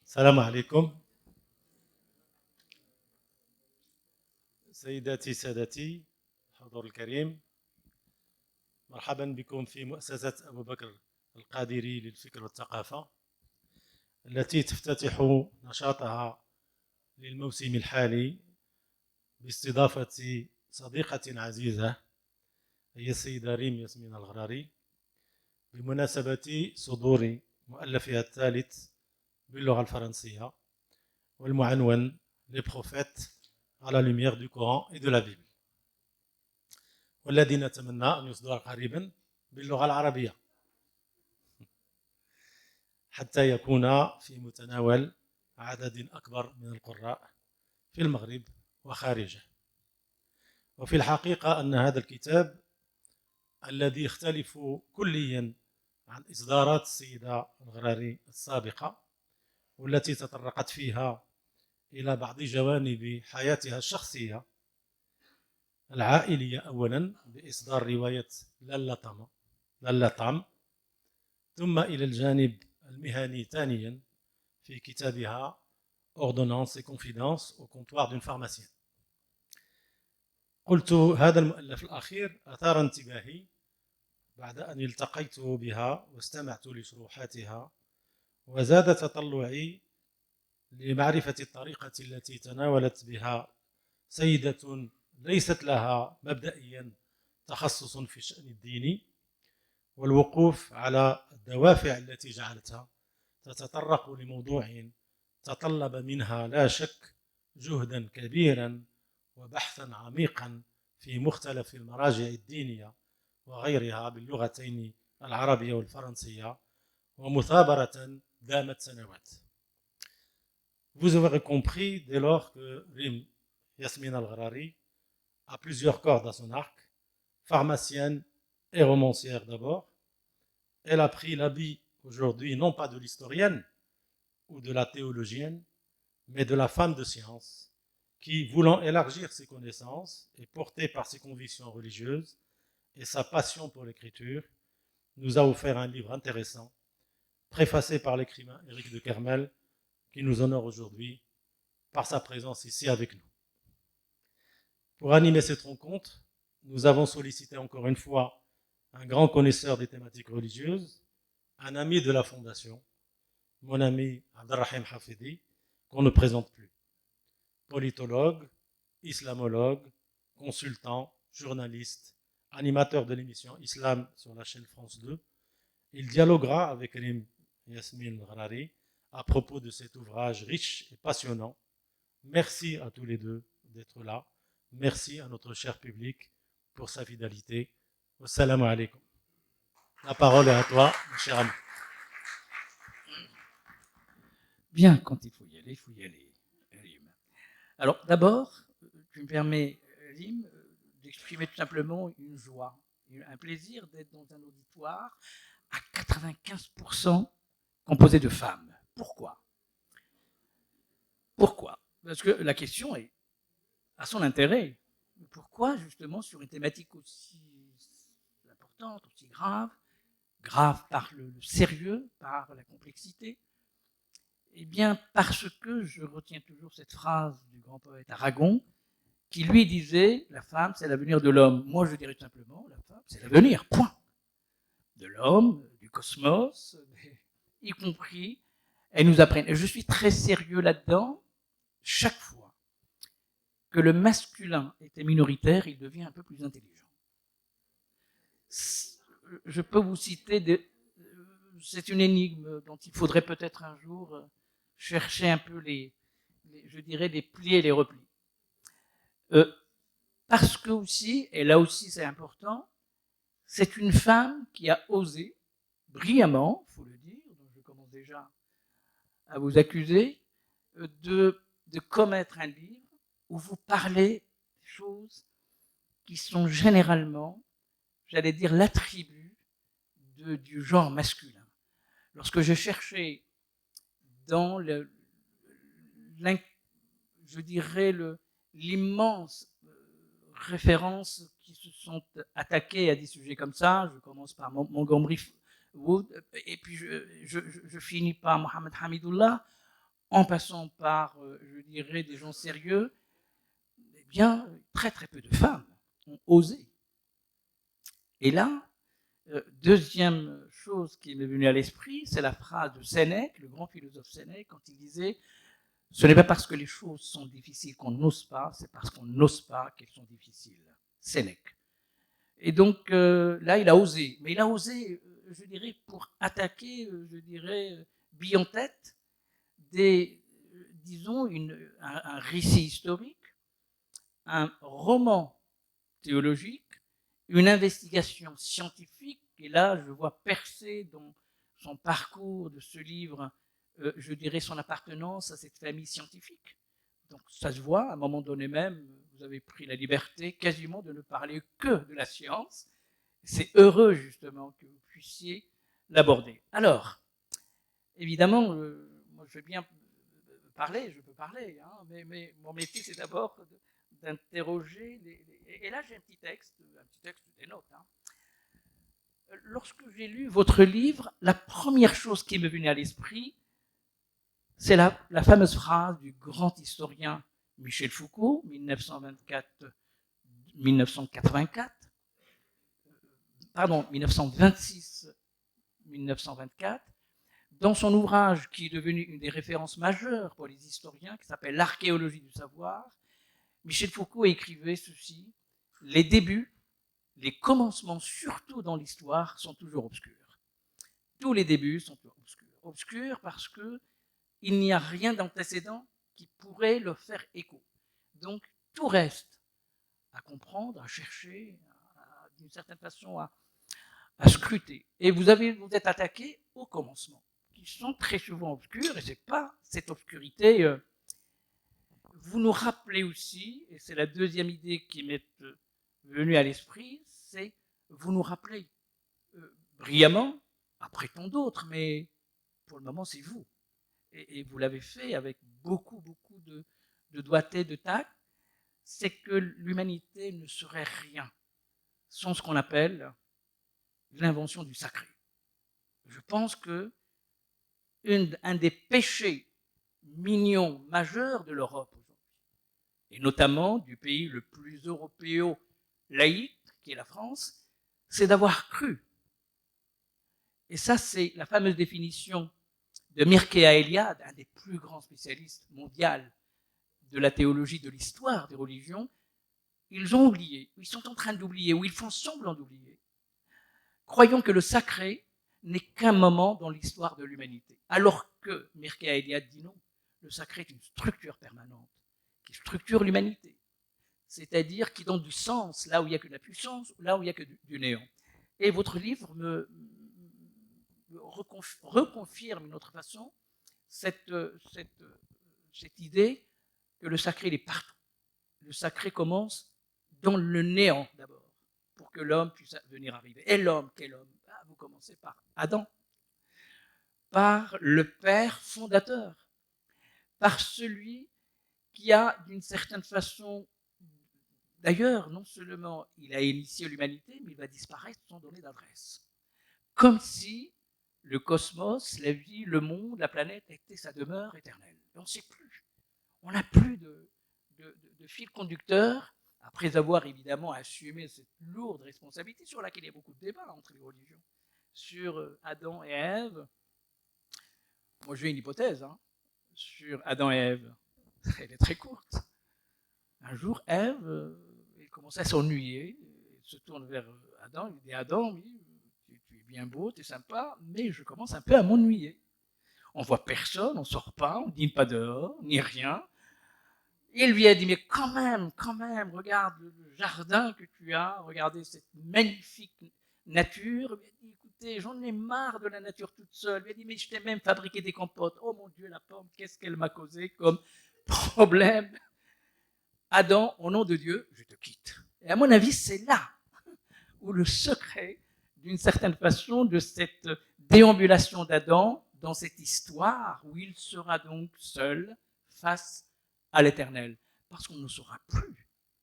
السلام عليكم سيداتي سادتي الحضور الكريم، مرحبا بكم في مؤسسة أبو بكر القادري للفكر والثقافة التي تفتتح نشاطها للموسم الحالي باستضافة صديقة عزيزة هي السيدة ريم ياسمين الغراري بمناسبة صدور مؤلفها الثالث باللغة الفرنسية والمعنون Les prophètes à la lumière du Coran et de la Bible، والذي نتمنى أن يصدر قريبا باللغة العربية حتى يكون في متناول عدد أكبر من القراء في المغرب وخارجه. وفي الحقيقة أن هذا الكتاب الذي يختلف كليا عن إصدارات السيدة الغراري السابقة والتي تطرقت فيها إلى بعض جوانب حياتها الشخصية العائلية أولا بإصدار رواية لالا طام، ثم إلى الجانب المهني ثانيا في كتابها Ordonnance et confidence au comptoir d'une pharmacienne. قلت هذا المؤلف الأخير أثار انتباهي بعد أن التقيت بها واستمعت لشروحاتها، وزاد تطلعي لمعرفة الطريقة التي تناولت بها سيدة ليست لها مبدئيا تخصص في الشأن الديني، والوقوف على الدوافع التي جعلتها تتطرق لموضوع تطلب منها لا شك جهدا كبيرا وبحثا عميقا في مختلف المراجع الدينية وغيرها باللغتين العربية والفرنسية، ومثابرة دامت سنوات. Vous aurez compris dès lors que Rim Yasmine Al-Gharari a plusieurs cordes à son arc, pharmacienne et romancière d'abord. Elle a pris l'habit aujourd'hui non pas de l'historienne ou de la théologienne, mais de la femme de science qui, voulant élargir ses connaissances et portée par ses convictions religieuses et sa passion pour l'écriture, nous a offert un livre intéressant, préfacé par l'écrivain Éric de Kermel, qui nous honore aujourd'hui par sa présence ici avec nous. Pour animer cette rencontre, nous avons sollicité encore une fois un grand connaisseur des thématiques religieuses, un ami de la Fondation, mon ami Abdelrahim Hafidi, qu'on ne présente plus. Politologue, islamologue, consultant, journaliste, animateur de l'émission Islam sur la chaîne France 2, il dialoguera avec Rim Yasmine Gharari à propos de cet ouvrage riche et passionnant. Merci à tous les deux d'être là. Merci à notre cher public pour sa fidélité. Wassalamu alaikum. La parole est à toi, mon cher ami. Bien, quand il faut y aller, Rim. Alors, d'abord, tu me permets, Rim, d'exprimer tout simplement une joie, un plaisir d'être dans un auditoire à 95% composé de femmes. Pourquoi ? Parce que la question a son intérêt. Pourquoi, justement, sur une thématique aussi importante, aussi grave par le sérieux, par la complexité ? Eh bien, parce que je retiens toujours cette phrase du grand poète Aragon, qui lui disait « La femme, c'est l'avenir de l'homme ». Moi, je dirais tout simplement « La femme, c'est l'avenir, point ». De l'homme, du cosmos, y compris, elles nous apprennent. Et je suis très sérieux là-dedans. Chaque fois que le masculin était minoritaire, il devient un peu plus intelligent. Je peux vous citer, c'est une énigme dont il faudrait peut-être un jour chercher un peu les plis et les replis. Parce que aussi, et là aussi c'est important, c'est une femme qui a osé brillamment, il faut le dire, donc je commence déjà à vous accuser, de commettre un livre où vous parlez des choses qui sont généralement, j'allais dire, l'attribut du genre masculin. Lorsque je cherchais dans l'immense référence qui se sont attaqués à des sujets comme ça. Je commence par Montgomery Wood, et puis je finis par Mohamed Hamidullah, en passant par, je dirais, des gens sérieux. Eh bien, très très peu de femmes ont osé. Et là, deuxième chose qui m'est venue à l'esprit, c'est la phrase de Sénèque, le grand philosophe Sénèque, quand il disait « Ce n'est pas parce que les choses sont difficiles qu'on n'ose pas, c'est parce qu'on n'ose pas qu'elles sont difficiles. » Sénèque. Et donc là, il a osé. Mais il a osé, je dirais, pour attaquer, je dirais, bille en tête, disons, un récit historique, un roman théologique, une investigation scientifique. Et là, je vois percer dans son parcours de ce livre, je dirais, son appartenance à cette famille scientifique. Donc ça se voit, à un moment donné même, vous avez pris la liberté quasiment de ne parler que de la science. C'est heureux justement que vous puissiez l'aborder. Alors, évidemment, moi je veux bien parler, je peux parler, hein, mais mon métier c'est d'abord d'interroger. Et là j'ai un petit texte, des notes. Hein. Lorsque j'ai lu votre livre, la première chose qui m'est venue à l'esprit, c'est la fameuse phrase du grand historien Michel Foucault, 1926-1924, dans son ouvrage qui est devenu une des références majeures pour les historiens, qui s'appelle L'archéologie du savoir. Michel Foucault écrivait ceci: les débuts, les commencements, surtout dans l'histoire, sont toujours obscurs. Tous les débuts sont obscurs. Obscurs parce que il n'y a rien d'antécédent qui pourrait leur faire écho. Donc, tout reste à comprendre, à chercher, d'une certaine façon, à scruter. Et vous êtes attaqué au commencement, qui sont très souvent obscurs, et c'est pas cette obscurité. Vous nous rappelez aussi, et c'est la deuxième idée qui m'est venue à l'esprit, c'est vous nous rappelez brillamment, après tant d'autres, mais pour le moment, c'est vous. Et vous l'avez fait avec beaucoup de doigté, de tact, c'est que l'humanité ne serait rien sans ce qu'on appelle l'invention du sacré. Je pense que un des péchés mignons majeurs de l'Europe aujourd'hui, et notamment du pays le plus européo-laïque, qui est la France, c'est d'avoir cru. Et ça, c'est la fameuse définition de Mircea Eliade, un des plus grands spécialistes mondiaux de la théologie de l'histoire des religions. Ils ont oublié, ils sont en train d'oublier, ou ils font semblant d'oublier, croyant que le sacré n'est qu'un moment dans l'histoire de l'humanité. Alors que Mircea Eliade dit non, le sacré est une structure permanente qui structure l'humanité, c'est-à-dire qui donne du sens là où il n'y a que de la puissance, là où il n'y a que du néant. Et votre livre me reconfirme d'une autre façon cette idée que le sacré il est partout. Le sacré commence dans le néant d'abord, pour que l'homme puisse venir arriver. Et l'homme, quel homme? Vous commencez par Adam, par le Père fondateur, par celui qui a d'une certaine façon, d'ailleurs, non seulement il a initié l'humanité, mais il va disparaître sans donner d'adresse. Comme si le cosmos, la vie, le monde, la planète était sa demeure éternelle. Et on ne sait plus. On n'a plus de fil conducteur, après avoir évidemment assumé cette lourde responsabilité sur laquelle il y a beaucoup de débats entre les religions, sur Adam et Ève. Moi, j'ai une hypothèse sur Adam et Ève. Elle est très courte. Un jour, Ève, elle commence à s'ennuyer, elle se tourne vers Adam, il dit « Adam, oui, tu es bien beau, tu es sympa, mais je commence un peu à m'ennuyer. On voit personne, on sort pas, on dîne pas dehors, ni rien. » Il lui a dit « Mais quand même, regarde le jardin que tu as, regardez cette magnifique nature. » Il a dit « Écoutez, j'en ai marre de la nature toute seule. » Il a dit « Mais je t'ai même fabriqué des compotes. Oh mon Dieu, la pomme, qu'est-ce qu'elle m'a causé comme problème. Adam, au nom de Dieu, je te quitte. » Et à mon avis, c'est là où le secret, d'une certaine façon, de cette déambulation d'Adam dans cette histoire, où il sera donc seul face à l'éternel. Parce qu'on ne saura plus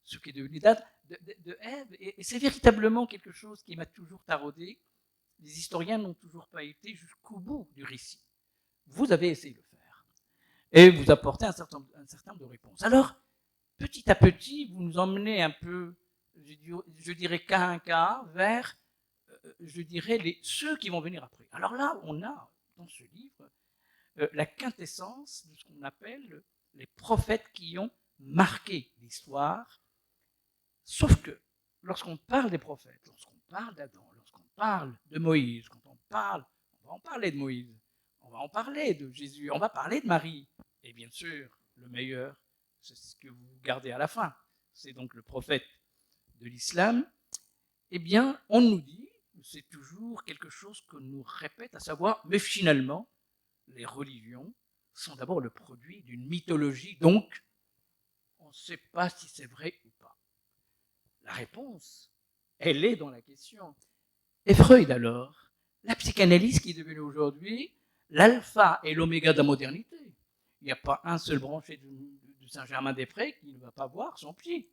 ce qui est devenu de Ève, et c'est véritablement quelque chose qui m'a toujours taraudé. Les historiens n'ont toujours pas été jusqu'au bout du récit. Vous avez essayé de le faire, et vous apportez un certain nombre de réponses. Alors, petit à petit, vous nous emmenez un peu, je dirais cas un cas, vers, je dirais, ceux qui vont venir après. Alors là, on a, dans ce livre, la quintessence de ce qu'on appelle les prophètes qui ont marqué l'histoire. Sauf que, lorsqu'on parle des prophètes, lorsqu'on parle d'Adam, lorsqu'on parle de Moïse, quand on va en parler de Moïse, on va en parler de Jésus, on va parler de Marie. Et bien sûr, le meilleur, c'est ce que vous gardez à la fin. C'est donc le prophète de l'islam. Eh bien, on nous dit, c'est toujours quelque chose qu'on nous répète, à savoir, mais finalement, les religions sont d'abord le produit d'une mythologie, donc on ne sait pas si c'est vrai ou pas. La réponse, elle est dans la question. Et Freud alors, la psychanalyse qui est devenue aujourd'hui l'alpha et l'oméga de la modernité. Il n'y a pas un seul branché de Saint-Germain-des-Prés qui ne va pas voir son pied.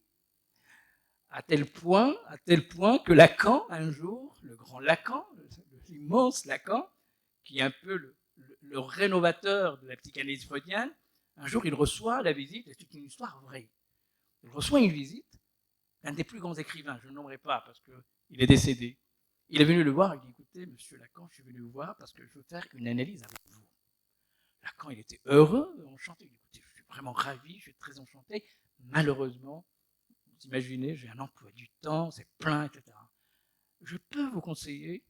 À tel point que Lacan, un jour, le grand Lacan, l'immense Lacan, qui est un peu le rénovateur de la psychanalyse freudienne, un jour il reçoit la visite, et c'est une histoire vraie, il reçoit une visite d'un des plus grands écrivains, je ne le nommerai pas parce qu'il est décédé. Il est venu le voir, il dit, écoutez, monsieur Lacan, je suis venu vous voir parce que je veux faire une analyse avec vous. Lacan, il était heureux, enchanté, il dit, écoutez, je suis vraiment ravi, je suis très enchanté. Malheureusement, vous imaginez, j'ai un emploi du temps, c'est plein, etc. Je peux vous conseiller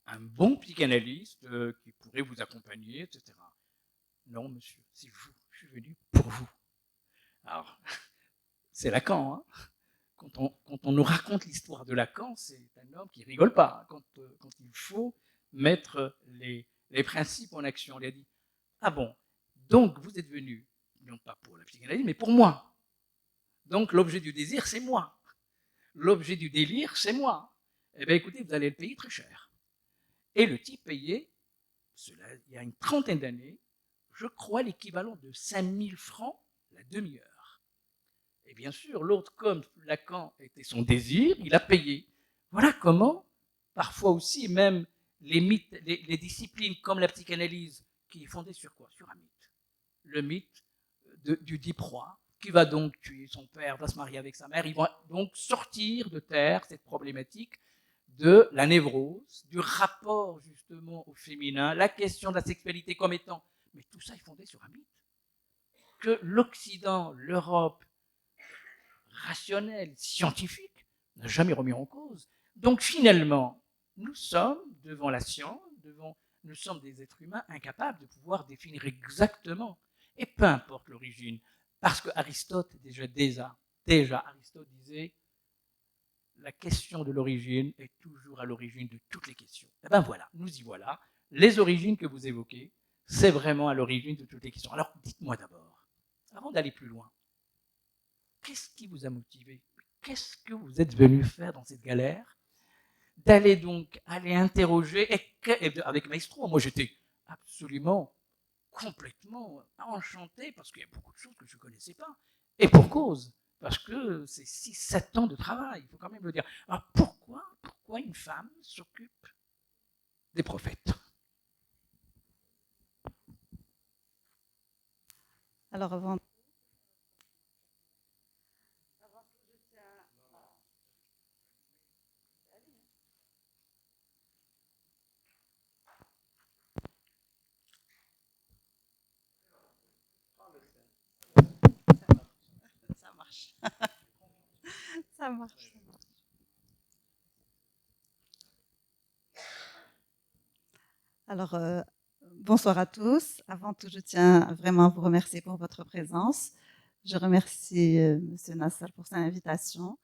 un bon psychanalyste qui pourrait vous accompagner, etc. Non, monsieur, c'est vous, je suis venu pour vous. Alors, c'est Lacan, hein. Quand on nous raconte l'histoire de Lacan, c'est un homme qui rigole pas. Quand il faut mettre les principes en action, il a dit, ah bon, donc vous êtes venu, non pas pour la psychanalyse, mais pour moi. Donc l'objet du désir, c'est moi. L'objet du délire, c'est moi. Eh bien écoutez, vous allez le payer très cher. Et le type payait, cela, il y a une trentaine d'années, je crois l'équivalent de 5000 francs la demi-heure. Et bien sûr, l'autre, comme Lacan était son désir, il a payé. Voilà comment, parfois aussi, même les disciplines comme la psychanalyse, qui est fondée sur quoi? Sur un mythe. Le mythe du dit proie, qui va donc tuer son père, va se marier avec sa mère. Ils vont donc sortir de terre cette problématique de la névrose, du rapport justement au féminin, la question de la sexualité comme étant... Mais tout ça est fondé sur un mythe. Que l'Occident, l'Europe, rationnel, scientifique, n'a jamais remis en cause. Donc finalement, nous sommes devant la science, nous sommes des êtres humains incapables de pouvoir définir exactement, et peu importe l'origine, parce que Aristote déjà Aristote disait la question de l'origine est toujours à l'origine de toutes les questions. Et ben voilà, nous y voilà. Les origines que vous évoquez, c'est vraiment à l'origine de toutes les questions. Alors dites-moi d'abord, avant d'aller plus loin, qu'est-ce qui vous a motivé? Qu'est-ce que vous êtes venu faire dans cette galère? D'aller donc aller interroger, avec Maestro, moi j'étais absolument, complètement enchanté parce qu'il y a beaucoup de choses que je ne connaissais pas. Et pour cause, parce que c'est 6-7 ans de travail, il faut quand même le dire. Alors pourquoi une femme s'occupe des prophètes? Alors avant ça marche. Ça marche. Alors, bonsoir à tous. Avant tout, je tiens vraiment à vous remercier pour votre présence. Je remercie M. Nassar pour sa invitation.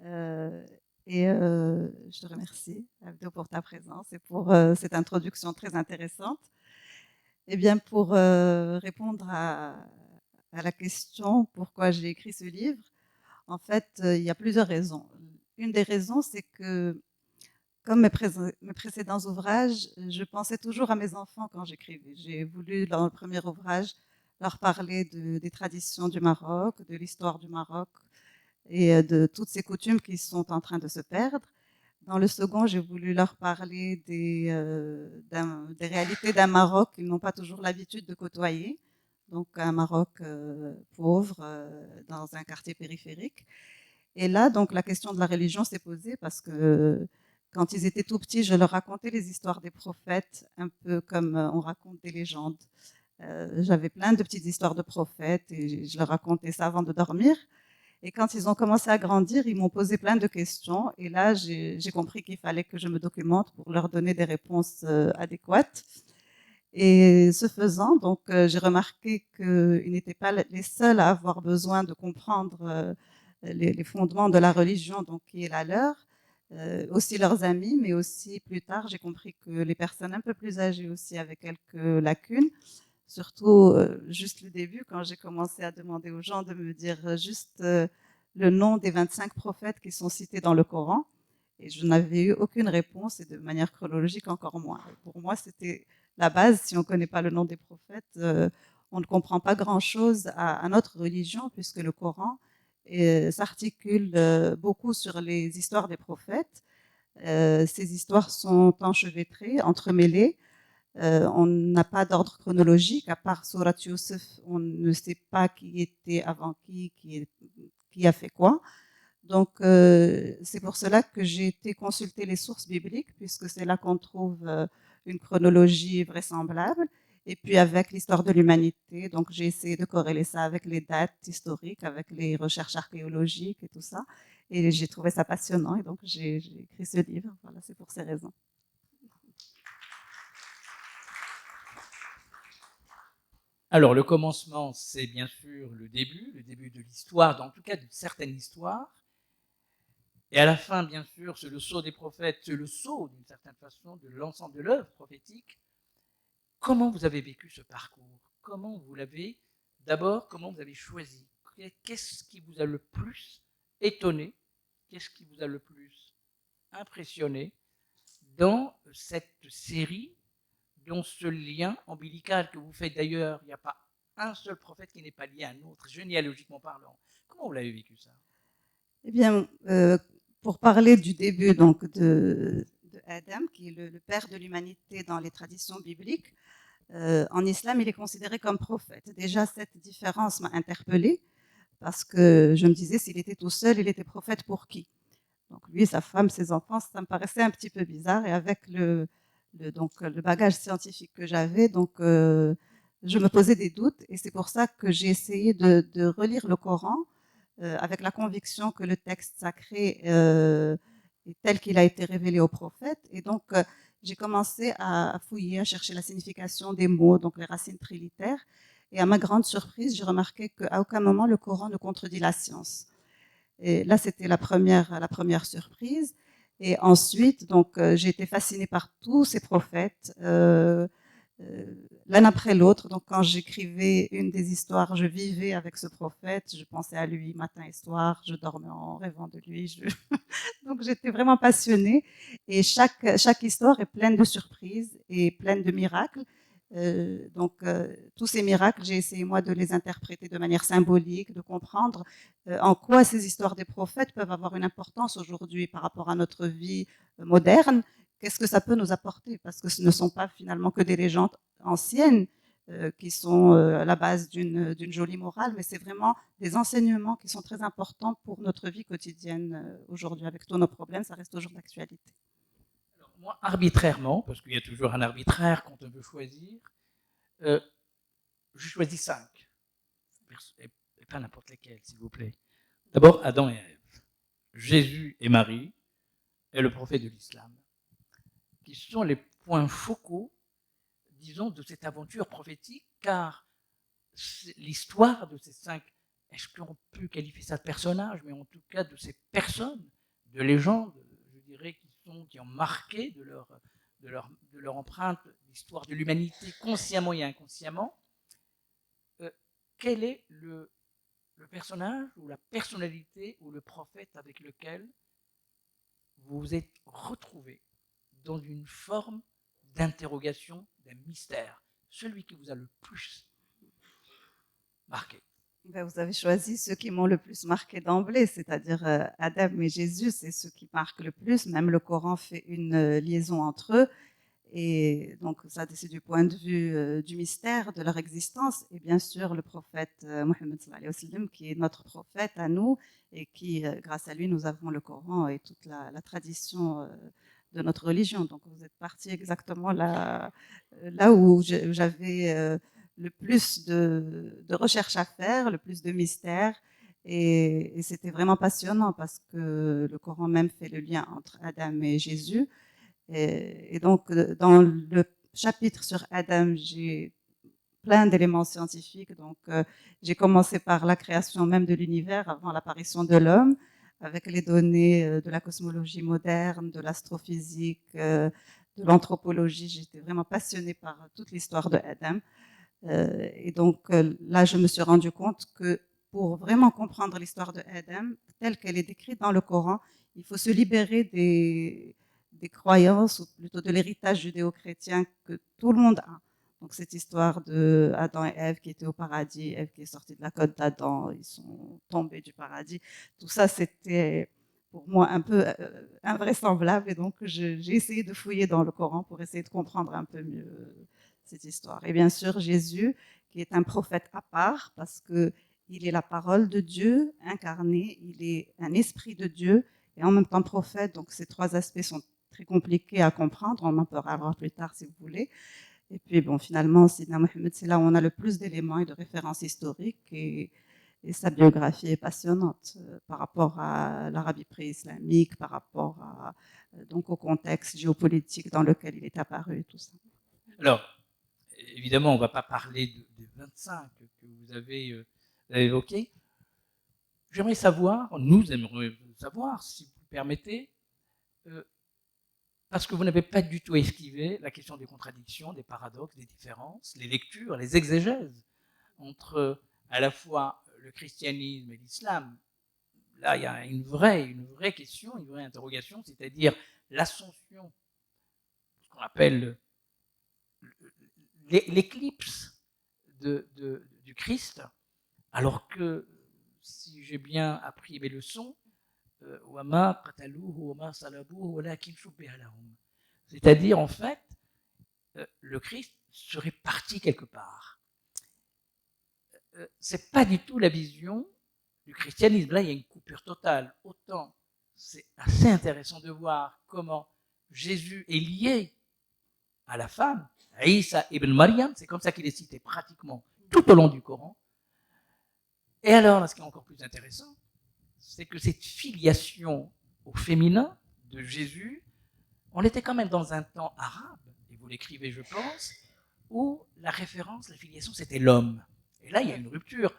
Je te remercie, Abdo, pour ta présence et pour cette introduction très intéressante. Eh bien, pour répondre à la question pourquoi j'ai écrit ce livre, en fait, il y a plusieurs raisons. Une des raisons, c'est que, comme mes précédents ouvrages, je pensais toujours à mes enfants quand j'écrivais. J'ai voulu, dans le premier ouvrage, leur parler des traditions du Maroc, de l'histoire du Maroc, et de toutes ces coutumes qui sont en train de se perdre. Dans le second, j'ai voulu leur parler des réalités d'un Maroc qu'ils n'ont pas toujours l'habitude de côtoyer. Donc un Maroc pauvre, dans un quartier périphérique. Et là, donc, la question de la religion s'est posée parce que quand ils étaient tout petits, je leur racontais les histoires des prophètes, un peu comme on raconte des légendes. J'avais plein de petites histoires de prophètes et je leur racontais ça avant de dormir. Et quand ils ont commencé à grandir, ils m'ont posé plein de questions. Et là, j'ai compris qu'il fallait que je me documente pour leur donner des réponses adéquates. Et ce faisant, donc, j'ai remarqué qu'ils n'étaient pas les seuls à avoir besoin de comprendre les fondements de la religion, donc qui est la leur, aussi leurs amis, mais aussi plus tard, j'ai compris que les personnes un peu plus âgées aussi avaient quelques lacunes, surtout juste le début, quand j'ai commencé à demander aux gens de me dire juste le nom des 25 prophètes qui sont cités dans le Coran, et je n'avais eu aucune réponse, et de manière chronologique encore moins. Pour moi, c'était la base. Si on ne connaît pas le nom des prophètes, on ne comprend pas grand-chose à notre religion, puisque le Coran s'articule beaucoup sur les histoires des prophètes. Ces histoires sont enchevêtrées, entremêlées. On n'a pas d'ordre chronologique, à part Surat Yusuf, on ne sait pas qui était avant qui a fait quoi. Donc, c'est pour cela que j'ai été consulter les sources bibliques, puisque c'est là qu'on trouve une chronologie vraisemblable. Et puis, avec l'histoire de l'humanité, donc j'ai essayé de corréler ça avec les dates historiques, avec les recherches archéologiques et tout ça. Et j'ai trouvé ça passionnant. Et donc, j'ai écrit ce livre. Voilà, c'est pour ces raisons. Alors, le commencement, c'est bien sûr le début de l'histoire, en tout cas d'une certaine histoire. Et à la fin, bien sûr, c'est le sceau des prophètes, c'est le sceau, d'une certaine façon, de l'ensemble de l'œuvre prophétique. Comment vous avez vécu ce parcours? Comment vous l'avez, d'abord, comment vous avez choisi? Qu'est-ce qui vous a le plus étonné? Qu'est-ce qui vous a le plus impressionné dans cette série, dans ce lien ombilical que vous faites d'ailleurs? Il n'y a pas un seul prophète qui n'est pas lié à un autre, généalogiquement parlant. Comment vous l'avez vécu ça? Eh bien, pour parler du début donc de Adam, qui est le père de l'humanité dans les traditions bibliques, en islam, il est considéré comme prophète. Déjà, cette différence m'a interpellée parce que je me disais, s'il était tout seul, il était prophète pour qui? Donc lui, sa femme, ses enfants, ça me paraissait un petit peu bizarre. Et avec le bagage scientifique que j'avais, donc je me posais des doutes. Et c'est pour ça que j'ai essayé de relire le Coran avec la conviction que le texte sacré est tel qu'il a été révélé au prophète. Et donc, j'ai commencé à fouiller, à chercher la signification des mots, donc les racines trilitaires. Et à ma grande surprise, j'ai remarqué qu'à aucun moment le Coran ne contredit la science. Et là, c'était la première surprise. Et ensuite, donc, j'ai été fascinée par tous ces prophètes. L'un après l'autre. Donc, quand j'écrivais une des histoires, je vivais avec ce prophète, je pensais à lui matin et soir, je dormais en rêvant de lui. Donc, j'étais vraiment passionnée. Et chaque histoire est pleine de surprises et pleine de miracles. Tous ces miracles, j'ai essayé moi de les interpréter de manière symbolique, de comprendre en quoi ces histoires des prophètes peuvent avoir une importance aujourd'hui par rapport à notre vie moderne. Qu'est-ce que ça peut nous apporter? Parce que ce ne sont pas finalement que des légendes anciennes qui sont à la base d'une jolie morale, mais c'est vraiment des enseignements qui sont très importants pour notre vie quotidienne aujourd'hui. Avec tous nos problèmes, ça reste toujours d'actualité. Alors, moi, arbitrairement, parce qu'il y a toujours un arbitraire quand on veut choisir, je choisis 5. Et pas n'importe lesquels, s'il vous plaît. D'abord, Adam et Ève, Jésus et Marie, et le prophète de l'islam, qui sont les points focaux, disons, de cette aventure prophétique, car l'histoire de ces 5, est-ce qu'on peut qualifier ça de personnages, mais en tout cas de ces personnes, de légendes, je dirais, qui ont marqué de leur empreinte l'histoire de l'humanité, consciemment et inconsciemment, quel est le personnage ou la personnalité ou le prophète avec lequel vous vous êtes retrouvé dans une forme d'interrogation, d'un mystère, celui qui vous a le plus marqué? Ben, vous avez choisi ceux qui m'ont le plus marqué d'emblée, c'est-à-dire Adam et Jésus, c'est ceux qui marquent le plus. Même le Coran fait une liaison entre eux. Et donc, ça, c'est du point de vue du mystère de leur existence. Et bien sûr, le prophète Mohammed sallallahu alayhi wa sallam, qui est notre prophète à nous, et qui, grâce à lui, nous avons le Coran et toute la tradition de notre religion. Donc, vous êtes parti exactement là où j'avais le plus de recherches à faire, le plus de mystères. Et c'était vraiment passionnant parce que le Coran même fait le lien entre Adam et Jésus. Et donc, dans le chapitre sur Adam, j'ai plein d'éléments scientifiques. Donc, j'ai commencé par la création même de l'univers avant l'apparition de l'homme, avec les données de la cosmologie moderne, de l'astrophysique, de l'anthropologie. J'étais vraiment passionnée par toute l'histoire de Adam. Et donc, là, je me suis rendu compte que pour vraiment comprendre l'histoire de Adam, telle qu'elle est décrite dans le Coran, il faut se libérer des croyances, ou plutôt de l'héritage judéo-chrétien que tout le monde a. Donc cette histoire de Adam et Ève qui étaient au paradis, Ève qui est sortie de la côte d'Adam, ils sont tombés du paradis. Tout ça, c'était pour moi un peu invraisemblable. Et donc j'ai essayé de fouiller dans le Coran pour essayer de comprendre un peu mieux cette histoire. Et bien sûr, Jésus, qui est un prophète à part, parce qu'il est la parole de Dieu incarnée, il est un esprit de Dieu, et en même temps prophète. Donc ces trois aspects sont très compliqué à comprendre, on en parlera plus tard si vous voulez. Et puis bon, finalement, Sidna Mohamed, c'est là où on a le plus d'éléments et de références historiques, et sa biographie est passionnante par rapport à l'Arabie pré-islamique, par rapport donc au contexte géopolitique dans lequel il est apparu et tout ça. Alors, évidemment, on ne va pas parler des 25 que vous avez évoqués. J'aimerais savoir, nous aimerions savoir, si vous le permettez, parce que vous n'avez pas du tout esquivé la question des contradictions, des paradoxes, des différences, les lectures, les exégèses entre à la fois le christianisme et l'islam. Là, il y a une vraie question, une vraie interrogation, c'est-à-dire l'ascension, ce qu'on appelle l'éclipse du Christ, alors que, si j'ai bien appris mes leçons, c'est-à-dire, en fait, le Christ serait parti quelque part. C'est pas du tout la vision du christianisme. Là, il y a une coupure totale. Autant, c'est assez intéressant de voir comment Jésus est lié à la femme, Isa ibn Maryam, c'est comme ça qu'il est cité pratiquement tout au long du Coran. Et alors, ce qui est encore plus intéressant, c'est que cette filiation au féminin de Jésus, on était quand même dans un temps arabe, et vous l'écrivez, je pense, où la référence, la filiation, c'était l'homme. Et là, il y a une rupture.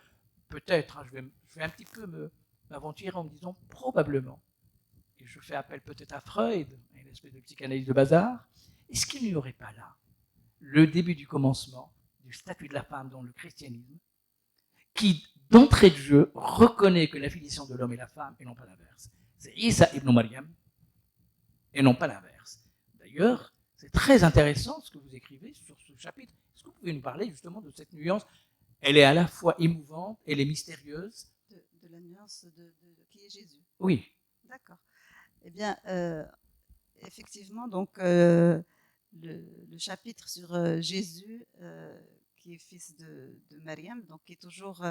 Peut-être, je vais un petit peu m'aventurer en me disant probablement, et je fais appel peut-être à Freud, une espèce de psychanalyse de bazar, est-ce qu'il n'y aurait pas là le début du commencement du statut de la femme dans le christianisme, qui, d'entrée de jeu, reconnaît que la filiation de l'homme et la femme, et non pas l'inverse. C'est Isa ibn Maryam, et non pas l'inverse. D'ailleurs, c'est très intéressant ce que vous écrivez sur ce chapitre. Est-ce que vous pouvez nous parler justement de cette nuance? Elle est à la fois émouvante, elle est mystérieuse. De la nuance de qui est Jésus. Oui. D'accord. Eh bien, effectivement, donc le chapitre sur Jésus, qui est fils de Maryam, donc qui est toujours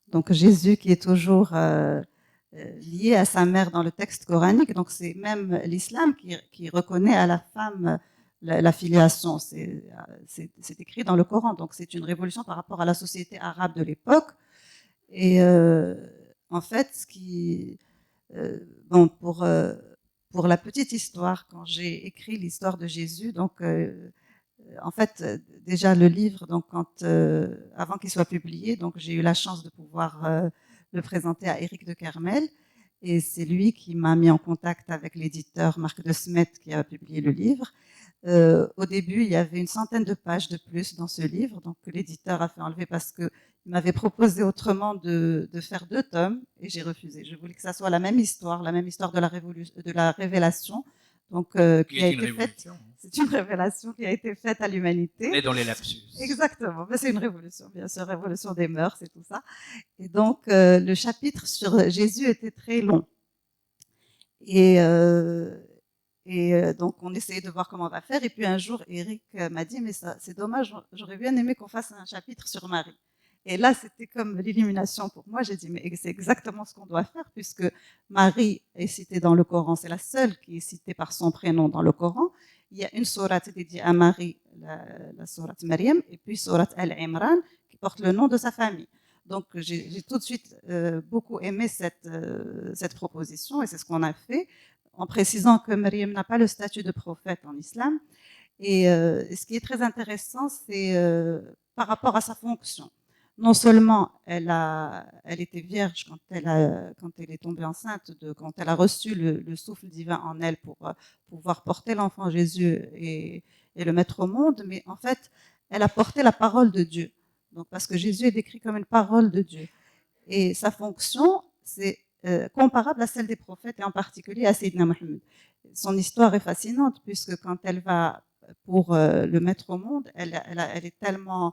donc Jésus qui est toujours lié à sa mère dans le texte coranique. Donc c'est même l'islam qui reconnaît à la femme la filiation. C'est écrit dans le Coran. Donc c'est une révolution par rapport à la société arabe de l'époque. Et en fait, ce qui bon, pour la petite histoire, quand j'ai écrit l'histoire de Jésus, donc en fait, déjà le livre, donc avant qu'il soit publié, donc j'ai eu la chance de pouvoir le présenter à Éric de Kermel, et c'est lui qui m'a mis en contact avec l'éditeur Marc de Smet qui a publié le livre. Au début, il y avait une centaine de pages de plus dans ce livre, donc que l'éditeur a fait enlever parce que il m'avait proposé autrement de faire 2 tomes, et j'ai refusé. Je voulais que ça soit la même histoire de la révélation, Donc, qui a été faite. C'est une révélation qui a été faite à l'humanité. On est dans les lapsus. Exactement. Mais c'est une révolution, bien sûr, révolution des mœurs et tout ça. Et donc, le chapitre sur Jésus était très long. Et donc, on essayait de voir comment on va faire. Et puis un jour, Eric m'a dit, mais ça, c'est dommage, j'aurais bien aimé qu'on fasse un chapitre sur Marie. Et là, c'était comme l'illumination pour moi. J'ai dit, mais c'est exactement ce qu'on doit faire, puisque Marie est citée dans le Coran. C'est la seule qui est citée par son prénom dans le Coran. Il y a une sourate dédiée à Marie, la sourate Maryam, et puis sourate Al-Imran, qui porte le nom de sa famille. Donc, j'ai tout de suite beaucoup aimé cette proposition, et c'est ce qu'on a fait, en précisant que Maryam n'a pas le statut de prophète en islam. Et ce qui est très intéressant, c'est par rapport à sa fonction. Non seulement elle était vierge quand elle est tombée enceinte, quand elle a reçu le souffle divin en elle pour pouvoir porter l'enfant Jésus et le mettre au monde, mais en fait, elle a porté la parole de Dieu. Donc, parce que Jésus est décrit comme une parole de Dieu. Et sa fonction, c'est comparable à celle des prophètes, et en particulier à Sayyidina Mohammed. Son histoire est fascinante, puisque quand elle va pour le mettre au monde, elle a tellement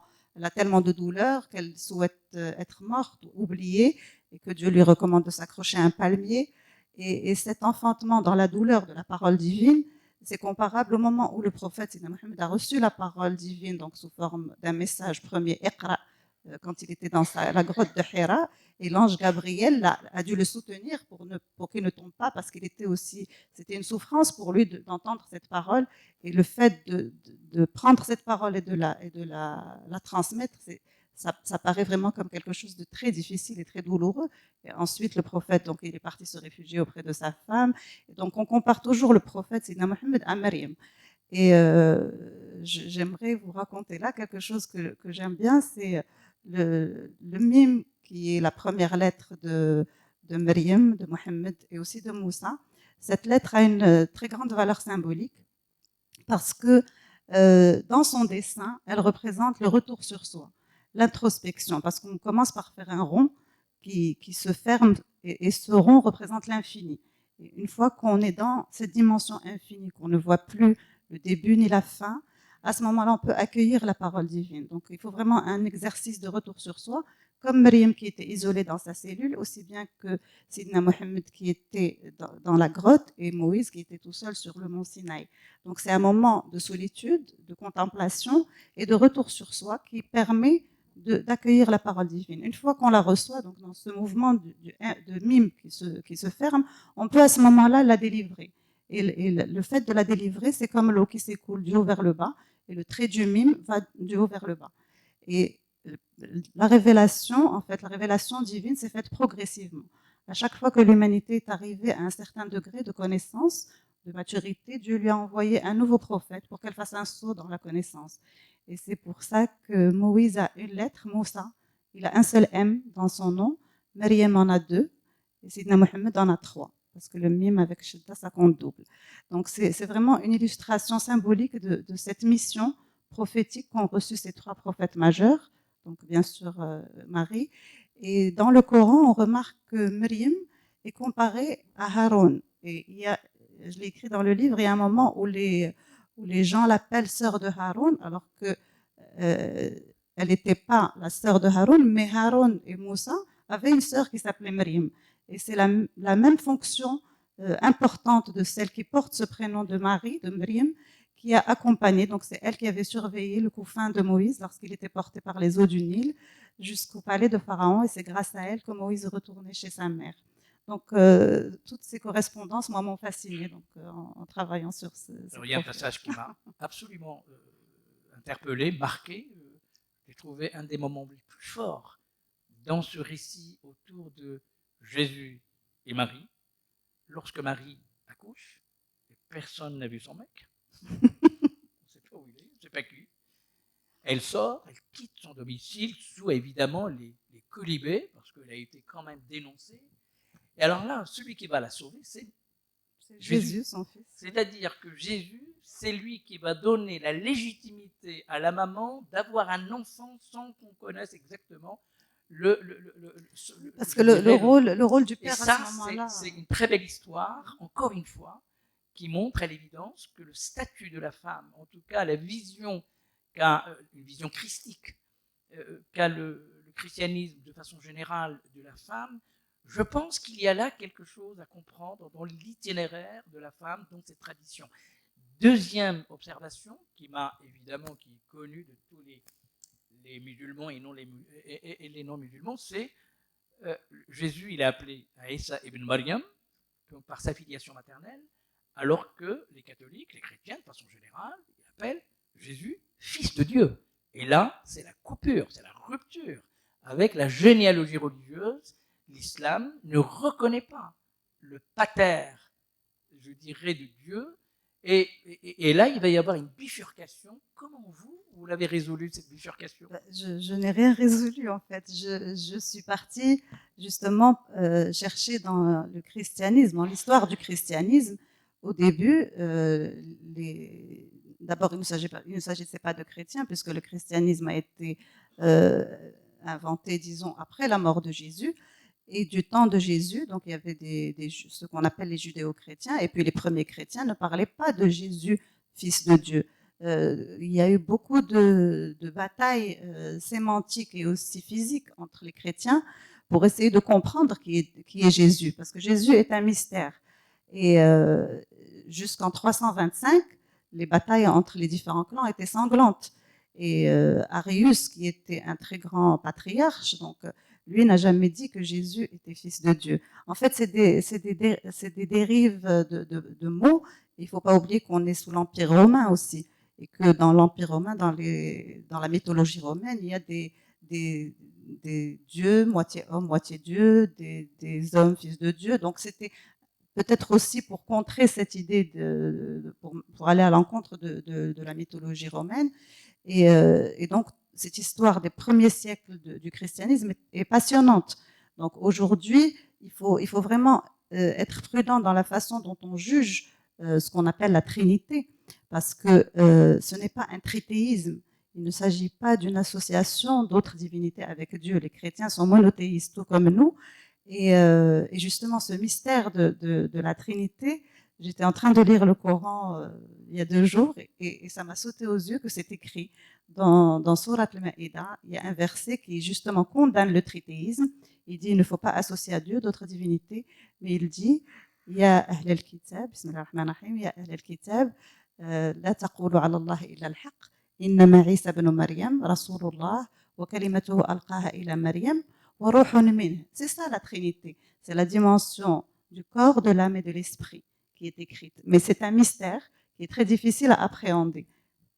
de douleur qu'elle souhaite être morte, oubliée, et que Dieu lui recommande de s'accrocher à un palmier. Et cet enfantement dans la douleur de la parole divine, c'est comparable au moment où le prophète Sayyidina Mohammed a reçu la parole divine, donc sous forme d'un message premier, Iqra, quand il était dans la grotte de Hira, et l'ange Gabriel a dû le soutenir pour qu'il ne tombe pas, parce c'était une souffrance pour lui d'entendre cette parole, et le fait de prendre cette parole et de la transmettre, ça paraît vraiment comme quelque chose de très difficile et très douloureux. Et ensuite, le prophète, donc, il est parti se réfugier auprès de sa femme. Et donc, on compare toujours le prophète, Sayyidina Mohammed, à Maryam. Et j'aimerais vous raconter là quelque chose que j'aime bien, c'est le mime qui est la première lettre de Maryam, de Mohammed et aussi de Moussa. Cette lettre a une très grande valeur symbolique parce que dans son dessin, elle représente le retour sur soi, l'introspection, parce qu'on commence par faire un rond qui se ferme et ce rond représente l'infini. Et une fois qu'on est dans cette dimension infinie, qu'on ne voit plus le début ni la fin, à ce moment-là, on peut accueillir la parole divine. Donc, il faut vraiment un exercice de retour sur soi, comme Maryam qui était isolée dans sa cellule, aussi bien que Sidna Mohammed qui était dans la grotte et Moïse qui était tout seul sur le mont Sinaï. Donc, c'est un moment de solitude, de contemplation et de retour sur soi qui permet d'accueillir la parole divine. Une fois qu'on la reçoit, donc dans ce mouvement de mime qui se ferme, on peut à ce moment-là la délivrer. Et le fait de la délivrer, c'est comme l'eau qui s'écoule du haut vers le bas, et le trait du mime va du haut vers le bas. Et la révélation divine s'est faite progressivement. À chaque fois que l'humanité est arrivée à un certain degré de connaissance, de maturité, Dieu lui a envoyé un nouveau prophète pour qu'elle fasse un saut dans la connaissance. Et c'est pour ça que Moïse a une lettre, Moussa, il a un seul M dans son nom, Maryam en a 2, et Sidna Mohammed en a 3. Parce que le mime avec Shidda, ça compte double. Donc c'est vraiment une illustration symbolique de cette mission prophétique qu'ont reçu ces 3 prophètes majeurs, donc bien sûr Marie. Et dans le Coran, on remarque que Maryam est comparée à Haroun. Et je l'ai écrit dans le livre, il y a un moment où les gens l'appellent sœur de Haroun, alors que elle n'était pas la sœur de Haroun, mais Haroun et Moussa avaient une sœur qui s'appelait Maryam. Et c'est la même fonction importante de celle qui porte ce prénom de Marie, de Maryam, qui a accompagné, donc c'est elle qui avait surveillé le couffin de Moïse lorsqu'il était porté par les eaux du Nil jusqu'au palais de Pharaon, et c'est grâce à elle que Moïse retournait chez sa mère. Donc toutes ces correspondances, moi, m'ont fascinée en travaillant sur ce. Alors, il y a un passage qui m'a absolument interpellé, marqué. J'ai trouvé un des moments les plus forts dans ce récit autour de Jésus et Marie, lorsque Marie accouche, et personne n'a vu son mec. On ne sait pas où il est, on ne sait pas qui. Elle sort, elle quitte son domicile sous évidemment les colibés, parce qu'elle a été quand même dénoncée. Et alors là, celui qui va la sauver, c'est Jésus, son fils. C'est-à-dire que Jésus, c'est lui qui va donner la légitimité à la maman d'avoir un enfant sans qu'on connaisse exactement parce que le rôle du père et ça, à ce moment-là. C'est une très belle histoire, encore une fois, qui montre à l'évidence que le statut de la femme, en tout cas la vision une vision christique qu'a le christianisme de façon générale de la femme, je pense qu'il y a là quelque chose à comprendre dans l'itinéraire de la femme, dans cette tradition. Deuxième observation, qui est connue de tous les musulmans et les non-musulmans, c'est Jésus, il est appelé Isa ibn Maryam, par sa filiation maternelle, alors que les catholiques, les chrétiens de façon générale, ils appellent Jésus fils de Dieu. Et là, c'est la coupure, c'est la rupture avec la généalogie religieuse. L'islam ne reconnaît pas le pater, je dirais, de Dieu. Et là, il va y avoir une bifurcation. Comment vous l'avez résolu, cette bifurcation? Je n'ai rien résolu, en fait. Je suis partie, justement, chercher dans le christianisme, dans l'histoire du christianisme. Au début, d'abord, il ne s'agissait pas de chrétiens, puisque le christianisme a été inventé, disons, après la mort de Jésus. Et du temps de Jésus, donc il y avait ce qu'on appelle les judéo-chrétiens, et puis les premiers chrétiens ne parlaient pas de Jésus, fils de Dieu. Il y a eu beaucoup de batailles sémantiques et aussi physiques entre les chrétiens pour essayer de comprendre qui est Jésus, parce que Jésus est un mystère. Et jusqu'en 325, les batailles entre les différents clans étaient sanglantes. Et Arius, qui était un très grand patriarche, donc lui n'a jamais dit que Jésus était fils de Dieu. En fait, c'est des dérives de mots. Il ne faut pas oublier qu'on est sous l'Empire romain aussi, et que dans l'Empire romain, dans la mythologie romaine, il y a des dieux, moitié homme, moitié Dieu, des hommes, fils de Dieu. Donc c'était peut-être aussi pour contrer cette idée, pour aller à l'encontre de la mythologie romaine. Et donc, cette histoire des premiers siècles du christianisme est passionnante. Donc aujourd'hui, il faut vraiment être prudent dans la façon dont on juge ce qu'on appelle la Trinité, parce que ce n'est pas un trithéisme. Il ne s'agit pas d'une association d'autres divinités avec Dieu. Les chrétiens sont monothéistes, tout comme nous. Et justement, ce mystère de la Trinité, j'étais en train de lire le Coran il y a 2 jours, et ça m'a sauté aux yeux que c'est écrit dans Surat al-Ma'ida. Il y a un verset qui justement condamne le trithéisme. Il dit il ne faut pas associer à Dieu d'autres divinités, mais il dit Ya ahl al-kitab, bismillah ar-Rahman ar-Rahim, Ya ahl al-kitab, la taqulu ala Allah illa al-haq, innama Isa ibn Maryam, Rasulullah, wa kalimatuhu alqaha ila Maryam, wa ruhun min. C'est ça la Trinité. C'est la dimension du corps, de l'âme et de l'esprit qui est écrite. Mais c'est un mystère qui est très difficile à appréhender.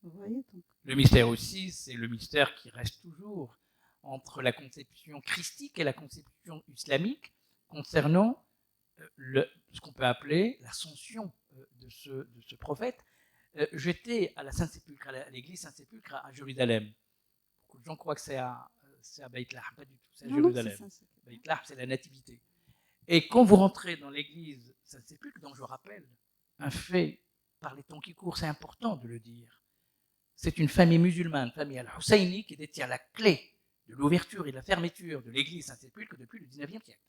Vous voyez donc. Le mystère aussi, c'est le mystère qui reste toujours entre la conception christique et la conception islamique concernant ce qu'on peut appeler l'ascension de ce prophète. J'étais à la Saint-Sépulcre, à l'église Saint-Sépulcre à Jérusalem. Beaucoup de gens croient que c'est à Beit Lahm, pas du tout, c'est à Jérusalem. Beit Lahm, c'est la nativité. Et quand vous rentrez dans l'église Saint-Sépulcre, dont je rappelle un fait par les temps qui courent, c'est important de le dire, c'est une famille musulmane, famille al-Husayni, qui détient la clé de l'ouverture et de la fermeture de l'église Saint-Sépulcre depuis le 19e siècle.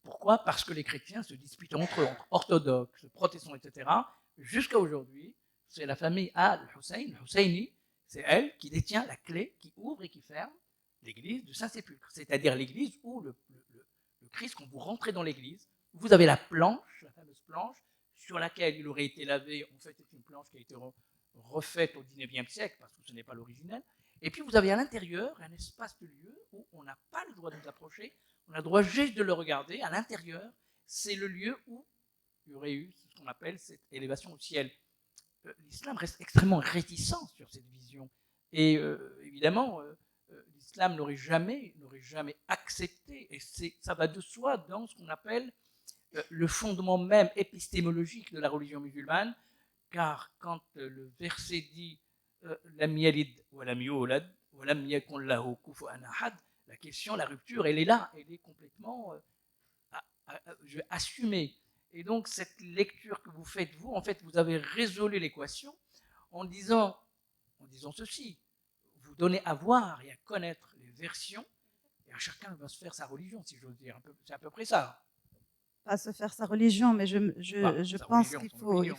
Pourquoi? Parce que les chrétiens se disputent entre eux, entre orthodoxes, protestants, etc. Jusqu'à aujourd'hui, c'est la famille al-Husayni, c'est elle qui détient la clé, qui ouvre et qui ferme l'église de Saint-Sépulcre, c'est-à-dire l'église où le Christ, quand vous rentrez dans l'église, vous avez la planche, la fameuse planche, sur laquelle il aurait été lavé. En fait, c'est une planche qui a été refaite au 19e siècle, parce que ce n'est pas l'original. Et puis, vous avez à l'intérieur un espace de lieu où on n'a pas le droit de nous approcher, on a le droit juste de le regarder. À l'intérieur, c'est le lieu où il y aurait eu ce qu'on appelle cette élévation au ciel. L'islam reste extrêmement réticent sur cette vision. Et évidemment, l'islam n'aurait jamais accepté, et ça va de soi dans ce qu'on appelle le fondement même épistémologique de la religion musulmane, car quand le verset dit Lam yalid wa lam yulad wa lam yakun lahu kufuwan ahad, la question, la rupture, elle est là, elle est complètement assumée. Et donc cette lecture que vous faites, vous, en fait, vous avez résolu l'équation en disant ceci: vous donnez à voir et à connaître les versions, et à chacun va se faire sa religion, si j'ose dire. C'est à peu près ça. pas se faire sa religion, mais je pense religion, qu'il son faut, opinion.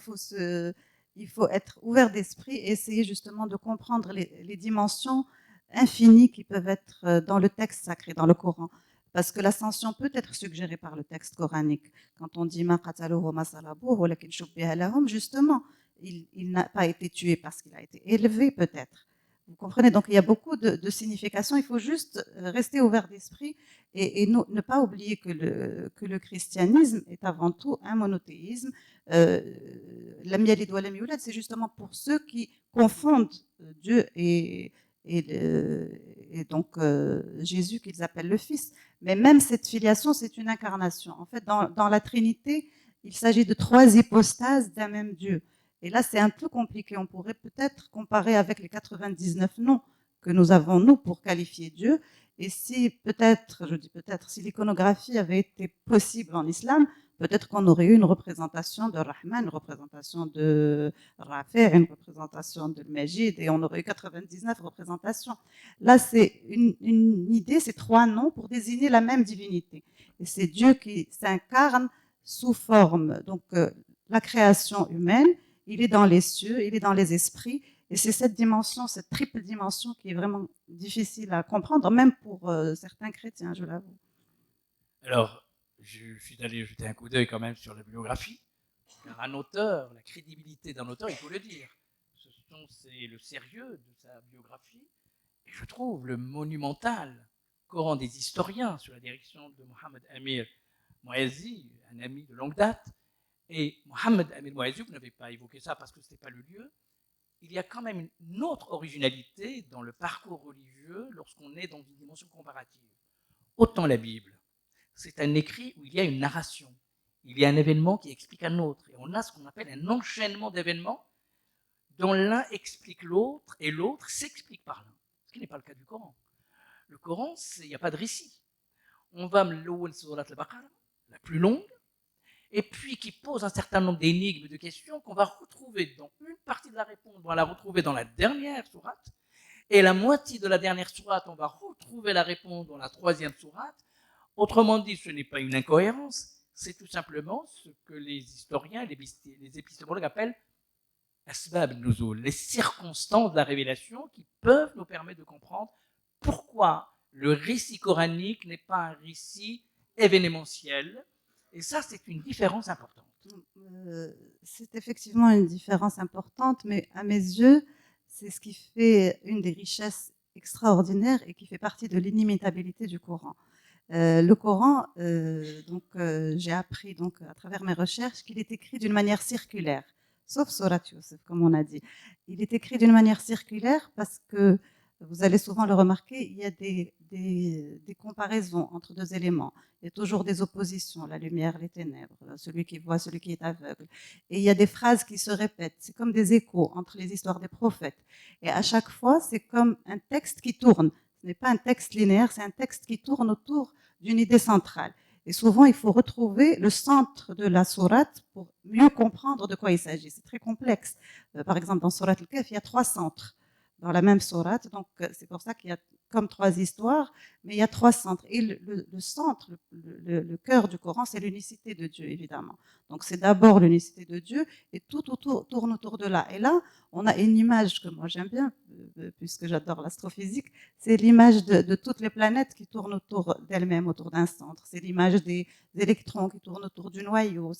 il faut être ouvert d'esprit et essayer justement de comprendre les dimensions infinies qui peuvent être dans le texte sacré, dans le Coran. Parce que l'ascension peut être suggérée par le texte coranique. Quand on dit ma qataluhu ma salabuhu walakin shubbiha lahum, justement, il n'a pas été tué parce qu'il a été élevé peut-être. Vous comprenez? Donc il y a beaucoup de significations. Il faut juste rester ouvert d'esprit et ne pas oublier que le christianisme est avant tout un monothéisme. Lam yalid wa lam yulad, c'est justement pour ceux qui confondent Dieu et donc Jésus qu'ils appellent le Fils. Mais même cette filiation, c'est une incarnation. En fait, dans la Trinité, il s'agit de 3 hypostases d'un même Dieu. Et là, c'est un peu compliqué. On pourrait peut-être comparer avec les 99 noms que nous avons, nous, pour qualifier Dieu. Et si peut-être, je dis peut-être, si l'iconographie avait été possible en islam, peut-être qu'on aurait eu une représentation de Rahman, une représentation de Rafi, une représentation de Majid, et on aurait eu 99 représentations. Là, c'est une idée, c'est 3 noms pour désigner la même divinité. Et c'est Dieu qui s'incarne sous forme, donc la création humaine, il est dans les cieux, il est dans les esprits, et c'est cette dimension, cette triple dimension qui est vraiment difficile à comprendre, même pour certains chrétiens, je l'avoue. Alors, je suis allé jeter un coup d'œil quand même sur la biographie, car un auteur, la crédibilité d'un auteur, il faut le dire, c'est le sérieux de sa biographie, et je trouve le monumental Coran des historiens sous la direction de Mohamed Amir Mouazi, un ami de longue date. Et Mohamed Amir Mouazi, vous n'avez pas évoqué ça parce que ce n'était pas le lieu, il y a quand même une autre originalité dans le parcours religieux lorsqu'on est dans une dimension comparative. Autant la Bible, c'est un écrit où il y a une narration, il y a un événement qui explique un autre, et on a ce qu'on appelle un enchaînement d'événements dont l'un explique l'autre et l'autre s'explique par l'un, ce qui n'est pas le cas du Coran. Le Coran, il n'y a pas de récit. On va l'Awwal Surat al-Baqarah, la plus longue, et puis qui pose un certain nombre d'énigmes, de questions qu'on va retrouver dans une partie de la réponse, on va la retrouver dans la dernière sourate, et la moitié de la dernière sourate, on va retrouver la réponse dans la 3e sourate. Autrement dit, ce n'est pas une incohérence, c'est tout simplement ce que les historiens, les épistémologues appellent asbab nuzul, les circonstances de la révélation qui peuvent nous permettre de comprendre pourquoi le récit coranique n'est pas un récit événementiel. Et ça, c'est une différence importante. C'est effectivement une différence importante, mais à mes yeux, c'est ce qui fait une des richesses extraordinaires et qui fait partie de l'inimitabilité du Coran. Le Coran, j'ai appris donc à travers mes recherches qu'il est écrit d'une manière circulaire, sauf Surat Yusuf, comme on a dit. Il est écrit d'une manière circulaire parce que vous allez souvent le remarquer, il y a des comparaisons entre 2 éléments. Il y a toujours des oppositions, la lumière, les ténèbres, celui qui voit, celui qui est aveugle. Et il y a des phrases qui se répètent. C'est comme des échos entre les histoires des prophètes. Et à chaque fois, c'est comme un texte qui tourne. Ce n'est pas un texte linéaire, c'est un texte qui tourne autour d'une idée centrale. Et souvent, il faut retrouver le centre de la sourate pour mieux comprendre de quoi il s'agit. C'est très complexe. Par exemple, dans Sourate al-Kahf, il y a 3 centres dans la même sourate. Donc, c'est pour ça qu'il y a comme 3 histoires, mais il y a 3 centres. Et le centre, le cœur du Coran, c'est l'unicité de Dieu, évidemment. Donc, c'est d'abord l'unicité de Dieu et tout tourne autour de là. Et là, on a une image que moi j'aime bien, puisque j'adore l'astrophysique, c'est l'image de toutes les planètes qui tournent autour d'elles-mêmes, autour d'un centre. C'est l'image des électrons qui tournent autour du noyau.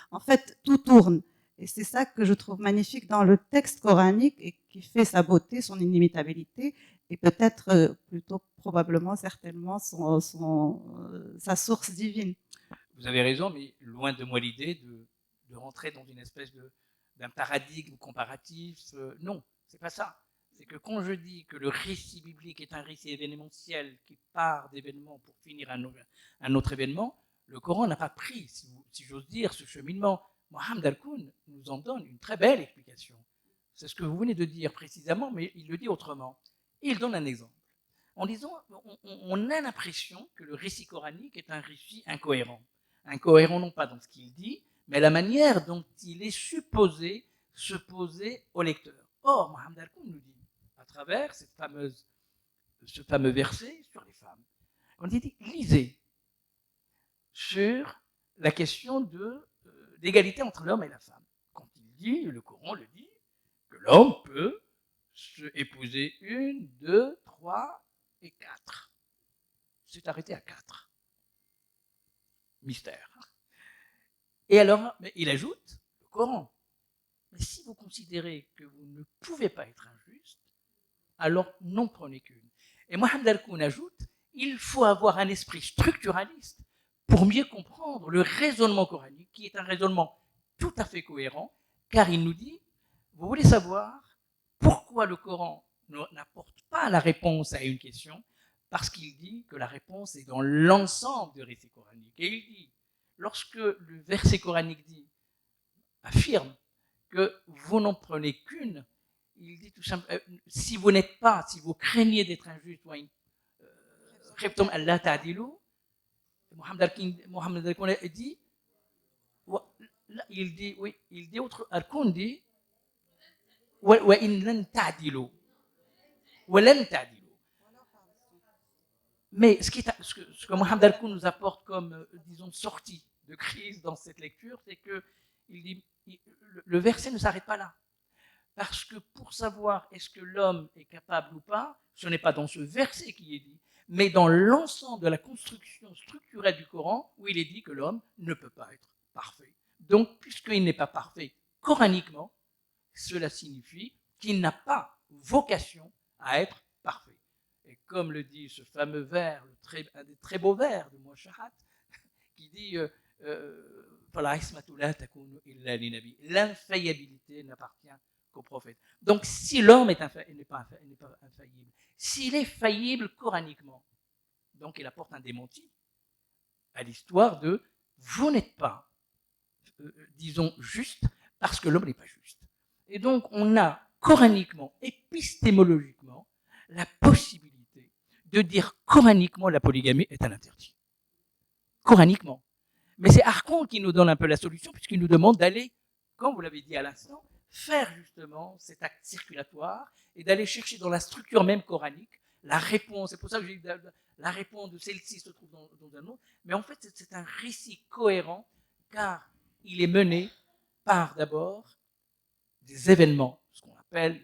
En fait, tout tourne. Et c'est ça que je trouve magnifique dans le texte coranique et qui fait sa beauté, son inimitabilité et peut-être plutôt probablement, certainement, sa source divine. Vous avez raison, mais loin de moi l'idée de rentrer dans une espèce d'un paradigme comparatif. Non, c'est pas ça. C'est que quand je dis que le récit biblique est un récit événementiel qui part d'événements pour finir un autre événement, le Coran n'a pas pris, si j'ose dire, ce cheminement. Mohamed Al-Koun nous en donne une très belle explication. C'est ce que vous venez de dire précisément, mais il le dit autrement. Et il donne un exemple. En disant, on a l'impression que le récit coranique est un récit incohérent. Incohérent non pas dans ce qu'il dit, mais la manière dont il est supposé se poser au lecteur. Or, Mohamed Al-Koun nous dit, à travers ce fameux verset sur les femmes, quand il dit, lisez sur la question d'égalité entre l'homme et la femme. Quand il dit, le Coran le dit, que l'homme peut se épouser 1, 2, 3 et 4. C'est arrêté à 4. Mystère. Et alors, mais il ajoute, le Coran, mais si vous considérez que vous ne pouvez pas être injuste, alors n'en prenez qu'une. Et Mohamed Al-Koun ajoute, il faut avoir un esprit structuraliste pour mieux comprendre le raisonnement coranique, qui est un raisonnement tout à fait cohérent, car il nous dit, vous voulez savoir pourquoi le Coran n'apporte pas la réponse à une question? Parce qu'il dit que la réponse est dans l'ensemble du récit coranique. Et il dit, lorsque le verset coranique affirme que vous n'en prenez qu'une, il dit tout simplement, si vous n'êtes pas, si vous craignez d'être injuste, Mohamed Al-Koun dit, il dit autre, Al-Koun dit, mais ce que Mohamed Al-Koun nous apporte comme, disons, sortie de crise dans cette lecture, c'est que il dit, le verset ne s'arrête pas là. Parce que pour savoir est-ce que l'homme est capable ou pas, ce n'est pas dans ce verset qui est dit, mais dans l'ensemble de la construction structurelle du Coran, où il est dit que l'homme ne peut pas être parfait. Donc, puisqu'il n'est pas parfait coraniquement, cela signifie qu'il n'a pas vocation à être parfait. Et comme le dit ce fameux vers, un des très beaux vers de Mouachahat, qui dit l'infaillibilité n'appartient qu'au prophète. Donc, si l'homme n'est pas infaillible, s'il est faillible coraniquement, donc il apporte un démenti à l'histoire de vous n'êtes pas, disons, juste parce que l'homme n'est pas juste. Et donc, on a coraniquement, épistémologiquement, la possibilité de dire coraniquement la polygamie est un interdit. Coraniquement. Mais c'est Arcon qui nous donne un peu la solution, puisqu'il nous demande d'aller, comme vous l'avez dit à l'instant, faire justement cet acte circulatoire et d'aller chercher dans la structure même coranique la réponse. C'est pour ça que j'ai dit la réponse de celle-ci se trouve dans un autre. Mais en fait, c'est un récit cohérent, car il est mené par d'abord des événements, ce qu'on appelle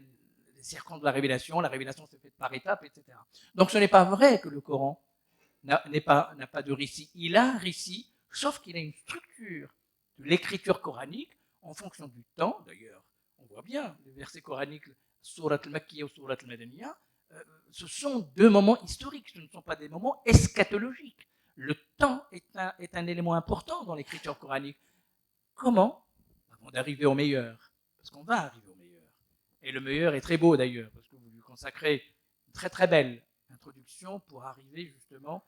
les circonstances de la révélation. La révélation se fait par étapes, etc. Donc ce n'est pas vrai que le Coran n'a pas de récit. Il a un récit, sauf qu'il a une structure de l'écriture coranique en fonction du temps. D'ailleurs, on voit bien les versets coraniques, Surat al-Makkiyya ou Surat al-Madaniyya, ce sont deux moments historiques, ce ne sont pas des moments eschatologiques. Le temps est un élément important dans l'écriture coranique. Comment? Avant d'arriver au meilleur, parce qu'on va arriver au meilleur. Et le meilleur est très beau d'ailleurs, parce que vous lui consacrez une très très belle introduction pour arriver justement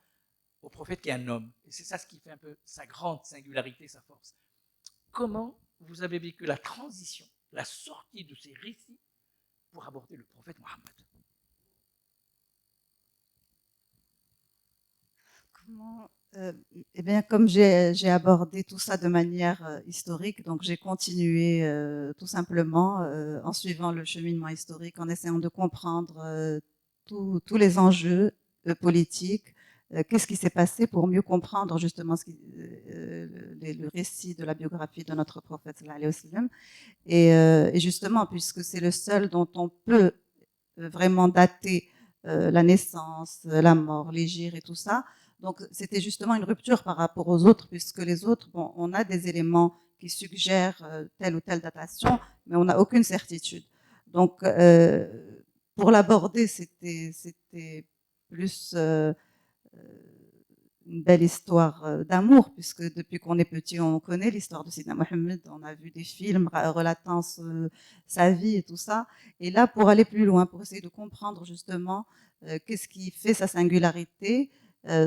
au prophète qui est un homme. Et c'est ça ce qui fait un peu sa grande singularité, sa force. Comment vous avez vécu la transition, la sortie de ces récits pour aborder le prophète Mohammed? Eh bien, comme j'ai abordé tout ça de manière historique, donc j'ai continué tout simplement en suivant le cheminement historique, en essayant de comprendre tous les enjeux politiques, qu'est-ce qui s'est passé pour mieux comprendre justement le récit de la biographie de notre prophète sallallahu alayhi wa sallam. Et justement, puisque c'est le seul dont on peut vraiment dater la naissance, la mort, l'hégire et tout ça. Donc, c'était justement une rupture par rapport aux autres, puisque les autres, bon, on a des éléments qui suggèrent telle ou telle datation, mais on n'a aucune certitude. Donc, pour l'aborder, c'était plus une belle histoire d'amour, puisque depuis qu'on est petit, on connaît l'histoire de Sidna Mohammed, on a vu des films relatant sa vie et tout ça. Et là, pour aller plus loin, pour essayer de comprendre justement qu'est-ce qui fait sa singularité,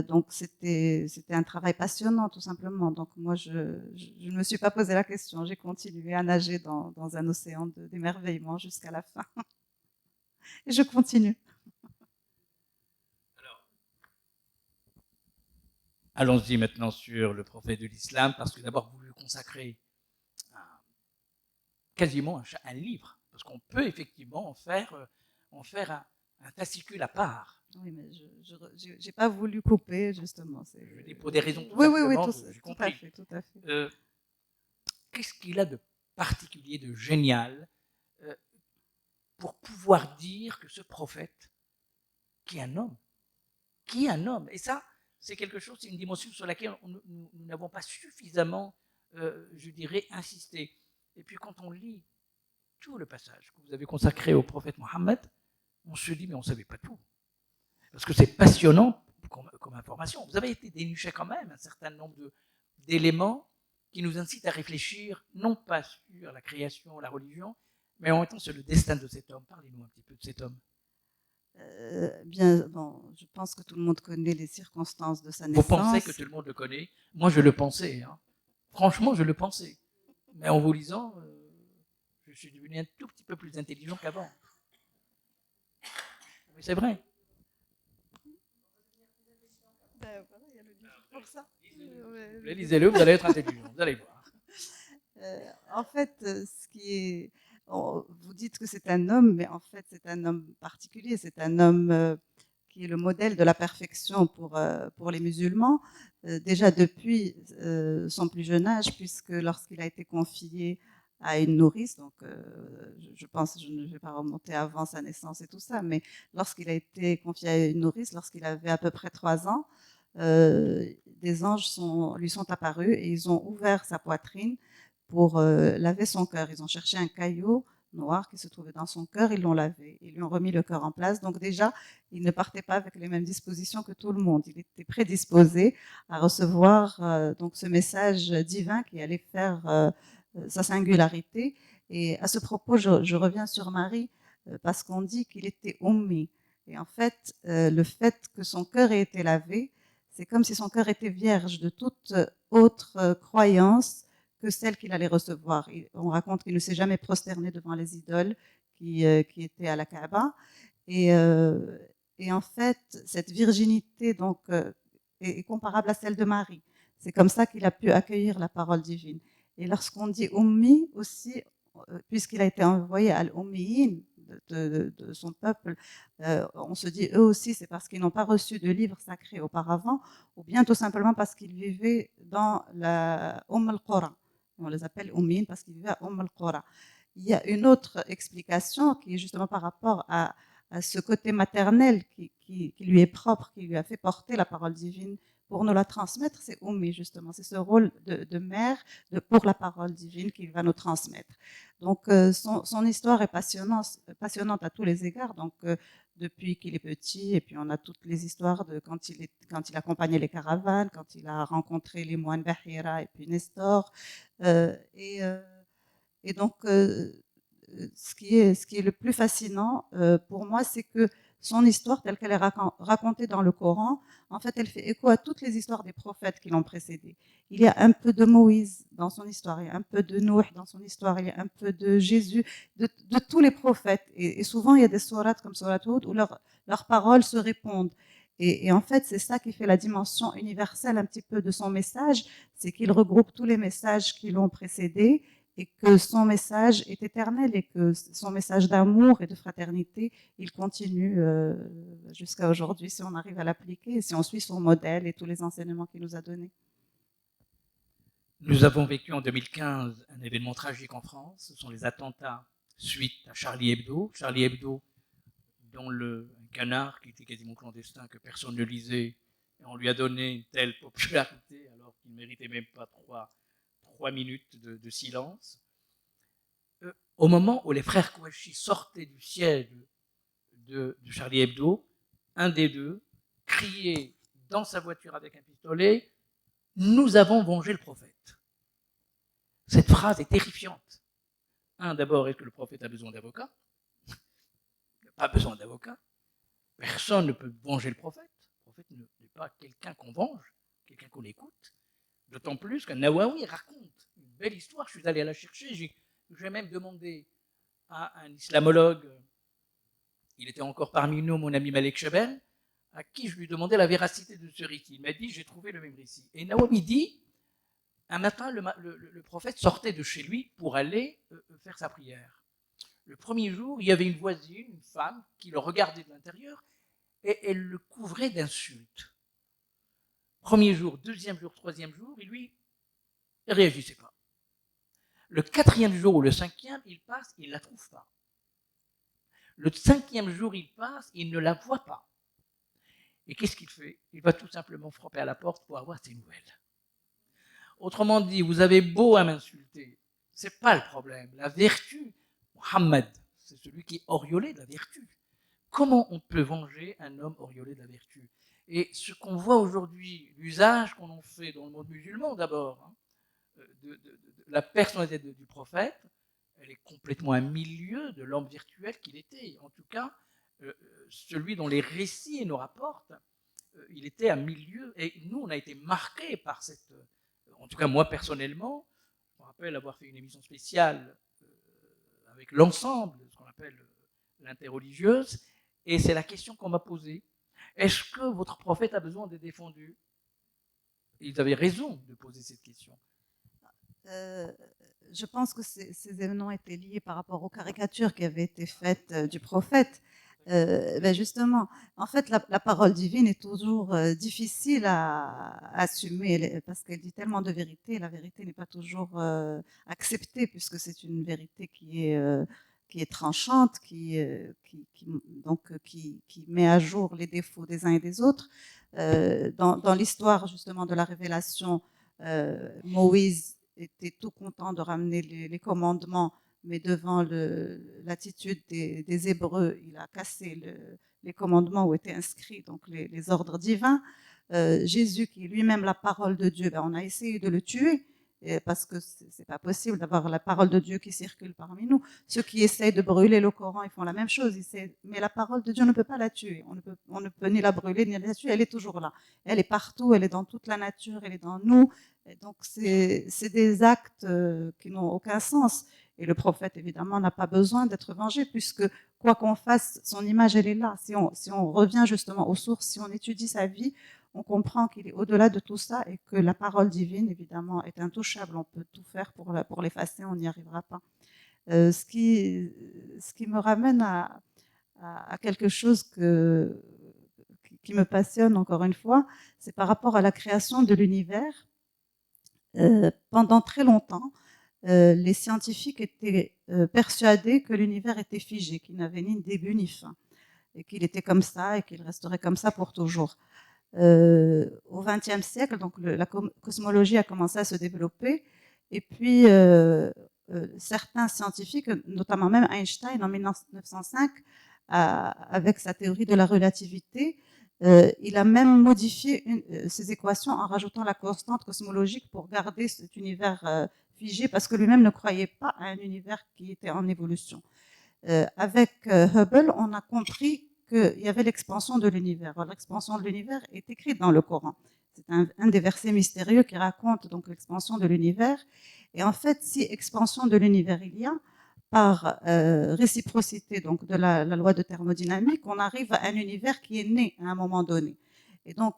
donc c'était un travail passionnant tout simplement. Donc moi, je ne me suis pas posé la question, j'ai continué à nager dans un océan d'émerveillement jusqu'à la fin. Et je continue. Allons-y maintenant sur le prophète de l'islam, parce que d'abord vous lui consacrez quasiment un livre, parce qu'on peut effectivement en faire un fascicule à part. Oui, mais je n'ai pas voulu couper, justement. Je dis pour des raisons tout oui, simplement, j'ai tout à compris. fait, tout à fait. Qu'est-ce qu'il a de particulier, de génial, pour pouvoir dire que ce prophète, qui est un homme, et ça, c'est quelque chose, c'est une dimension sur laquelle nous n'avons pas suffisamment, je dirais, insisté. Et puis quand on lit tout le passage que vous avez consacré au prophète Mohammed, on se dit, mais on ne savait pas tout. Parce que c'est passionnant comme information. Vous avez été déniché quand même un certain nombre d'éléments qui nous incitent à réfléchir, non pas sur la création, la religion, mais en même temps sur le destin de cet homme. Parlez-nous un petit peu de cet homme. Bien, bon, je pense que tout le monde connaît les circonstances de sa naissance. Vous pensez que tout le monde le connaît? Moi, je le pensais. Hein. Franchement, je le pensais. Mais en vous lisant, je suis devenu un tout petit peu plus intelligent qu'avant. Mais c'est vrai. Ben, voilà, il y a le livre pour ça. Lisez-le, vous allez être intelligent, vous allez voir. En fait, ce qui est, vous dites que c'est un homme, mais en fait, c'est un homme particulier. C'est un homme qui est le modèle de la perfection pour les musulmans, déjà depuis son plus jeune âge, puisque lorsqu'il a été confié à une nourrice, donc je pense, je ne vais pas remonter avant sa naissance et tout ça, mais lorsqu'il a été confié à une nourrice, lorsqu'il avait à peu près 3 ans, des anges lui sont apparus et ils ont ouvert sa poitrine pour laver son cœur. Ils ont cherché un caillou noir qui se trouvait dans son cœur, ils l'ont lavé, ils lui ont remis le cœur en place. Donc déjà, il ne partait pas avec les mêmes dispositions que tout le monde. Il était prédisposé à recevoir donc ce message divin qui allait faire sa singularité. Et à ce propos, je reviens sur Marie parce qu'on dit qu'il était ummi. Et en fait, le fait que son cœur ait été lavé, c'est comme si son cœur était vierge de toute autre croyance que celle qu'il allait recevoir. On raconte qu'il ne s'est jamais prosterné devant les idoles qui étaient à la Kaaba. Et en fait, cette virginité donc, est comparable à celle de Marie. C'est comme ça qu'il a pu accueillir la parole divine. Et lorsqu'on dit Ummi aussi, puisqu'il a été envoyé à l'Ummiyin, de son peuple, on se dit eux aussi c'est parce qu'ils n'ont pas reçu de livre sacré auparavant, ou bien tout simplement parce qu'ils vivaient dans la al-Qura. On les appelle Ummiyin parce qu'ils vivaient à al-Qura. Il y a une autre explication qui est justement par rapport à ce côté maternel qui lui est propre, qui lui a fait porter la parole divine pour nous la transmettre, c'est Ummi justement, c'est ce rôle de mère pour la parole divine qu'il va nous transmettre. Donc son histoire est passionnante à tous les égards, donc depuis qu'il est petit, et puis on a toutes les histoires de quand il accompagnait les caravanes, quand il a rencontré les moines Bahira et puis Nestor, et donc ce qui est le plus fascinant pour moi, c'est que son histoire telle qu'elle est racontée dans le Coran, en fait, elle fait écho à toutes les histoires des prophètes qui l'ont précédée. Il y a un peu de Moïse dans son histoire, il y a un peu de Nouh dans son histoire, il y a un peu de Jésus, de tous les prophètes. Et souvent, il y a des sourates comme Surat Hud où leurs paroles se répondent. Et en fait, c'est ça qui fait la dimension universelle un petit peu de son message, c'est qu'il regroupe tous les messages qui l'ont précédé et que son message est éternel et que son message d'amour et de fraternité, il continue jusqu'à aujourd'hui si on arrive à l'appliquer et si on suit son modèle et tous les enseignements qu'il nous a donnés. Nous avons vécu en 2015 un événement tragique en France, ce sont les attentats suite à Charlie Hebdo. Charlie Hebdo, dont un canard qui était quasiment clandestin, que personne ne lisait, et on lui a donné une telle popularité alors qu'il ne méritait même pas 3 minutes de silence. Au moment où les frères Kouachi sortaient du siège de Charlie Hebdo, un des deux criait dans sa voiture avec un pistolet « Nous avons vengé le prophète ». Cette phrase est terrifiante. D'abord, est-ce que le prophète a besoin d'avocat? Il n'a pas besoin d'avocat. Personne ne peut venger le prophète. Le prophète n'est pas quelqu'un qu'on venge, quelqu'un qu'on écoute. D'autant plus qu'un Nawawi raconte une belle histoire. Je suis allé la chercher. J'ai même demandé à un islamologue, il était encore parmi nous, mon ami Malek Chebel, à qui je lui demandais la véracité de ce récit. Il m'a dit, j'ai trouvé le même récit. Et Nawawi dit, un matin, le prophète sortait de chez lui pour aller faire sa prière. Le premier jour, il y avait une voisine, une femme, qui le regardait de l'intérieur, et elle le couvrait d'insultes. Premier jour, deuxième jour, troisième jour, et lui, il ne réagissait pas. Le quatrième jour ou le cinquième, il passe, il ne la trouve pas. Le cinquième jour, il passe, il ne la voit pas. Et qu'est-ce qu'il fait? Il va tout simplement frapper à la porte pour avoir ses nouvelles. Autrement dit, vous avez beau à m'insulter, c'est pas le problème. La vertu, Mohammed, c'est celui qui est auréolé de la vertu. Comment on peut venger un homme auréolé de la vertu? Et ce qu'on voit aujourd'hui, l'usage qu'on en fait dans le monde musulman d'abord, hein, de la personnalité du prophète, elle est complètement un milieu de l'homme virtuel qu'il était. En tout cas, celui dont les récits nous rapportent, il était un milieu. Et nous, on a été marqués par cette... En tout cas, moi, personnellement, je me rappelle avoir fait une émission spéciale avec l'ensemble de ce qu'on appelle l'interreligieuse, et c'est la question qu'on m'a posée. Est-ce que votre prophète a besoin d'être défendu? Et ils avaient raison de poser cette question. Je pense que ces événements étaient liés par rapport aux caricatures qui avaient été faites du prophète. Ben justement, en fait, la parole divine est toujours difficile à assumer parce qu'elle dit tellement de vérité. La vérité n'est pas toujours acceptée puisque c'est une vérité qui est tranchante, qui met à jour les défauts des uns et des autres. Dans l'histoire justement de la révélation, Moïse était tout content de ramener les commandements, mais devant l'attitude des Hébreux, il a cassé les commandements où étaient inscrits donc les ordres divins. Jésus, qui est lui-même la parole de Dieu, ben on a essayé de le tuer, parce que c'est pas possible d'avoir la parole de Dieu qui circule parmi nous. Ceux qui essayent de brûler le Coran, ils font la même chose. Mais la parole de Dieu, on ne peut pas la tuer. On ne peut ni la brûler, ni la tuer. Elle est toujours là. Elle est partout, elle est dans toute la nature, elle est dans nous. Et donc, c'est des actes qui n'ont aucun sens. Et le prophète, évidemment, n'a pas besoin d'être vengé, puisque quoi qu'on fasse, son image, elle est là. Si on revient justement aux sources, si on étudie sa vie, on comprend qu'il est au-delà de tout ça et que la parole divine, évidemment, est intouchable. On peut tout faire pour l'effacer, on n'y arrivera pas. Ce qui me ramène à quelque chose qui me passionne, encore une fois, c'est par rapport à la création de l'univers. Pendant très longtemps, les scientifiques étaient persuadés que l'univers était figé, qu'il n'avait ni début ni fin, et qu'il était comme ça et qu'il resterait comme ça pour toujours. Au XXe siècle, donc la cosmologie a commencé à se développer, et puis certains scientifiques, notamment même Einstein en 1905, avec sa théorie de la relativité, il a même modifié ses équations en rajoutant la constante cosmologique pour garder cet univers figé, parce que lui-même ne croyait pas à un univers qui était en évolution. Avec Hubble, on a compris qu'il y avait l'expansion de l'univers. L'expansion de l'univers est écrite dans le Coran. C'est un des versets mystérieux qui raconte donc l'expansion de l'univers. Et en fait, si expansion de l'univers il y a, par réciprocité donc de la loi de thermodynamique, on arrive à un univers qui est né à un moment donné. Et donc,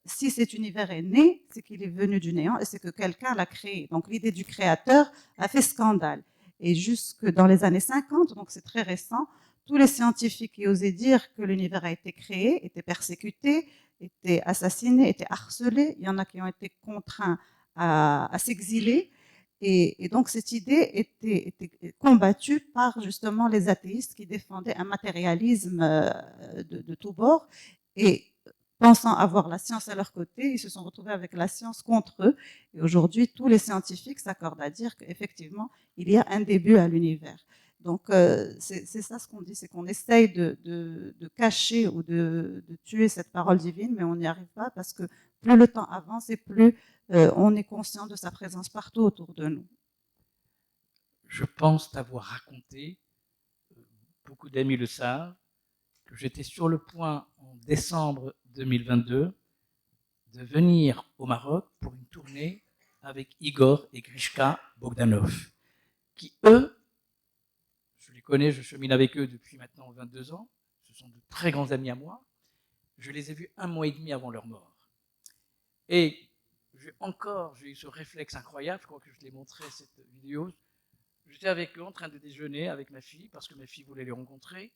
si cet univers est né, c'est qu'il est venu du néant et c'est que quelqu'un l'a créé. Donc, l'idée du créateur a fait scandale. Et jusque dans les années 50, donc c'est très récent, tous les scientifiques qui osaient dire que l'univers a été créé étaient persécutés, étaient assassinés, étaient harcelés. Il y en a qui ont été contraints à s'exiler. Et donc cette idée était combattue par justement les athéistes qui défendaient un matérialisme de tous bords. Et pensant avoir la science à leur côté, ils se sont retrouvés avec la science contre eux. Et aujourd'hui, tous les scientifiques s'accordent à dire qu'effectivement, il y a un début à l'univers. Donc, c'est ça ce qu'on dit, c'est qu'on essaye de cacher ou de tuer cette parole divine, mais on n'y arrive pas parce que plus le temps avance et plus on est conscient de sa présence partout autour de nous. Je pense t'avoir raconté, beaucoup d'amis le savent, que j'étais sur le point en décembre 2022 de venir au Maroc pour une tournée avec Igor et Grishka Bogdanov, qui eux, je les connais, je chemine avec eux depuis maintenant 22 ans, ce sont de très grands amis à moi, je les ai vus 1 mois et demi avant leur mort. Et j'ai eu ce réflexe incroyable, je crois que je l'ai montré cette vidéo, j'étais avec eux en train de déjeuner avec ma fille, parce que ma fille voulait les rencontrer,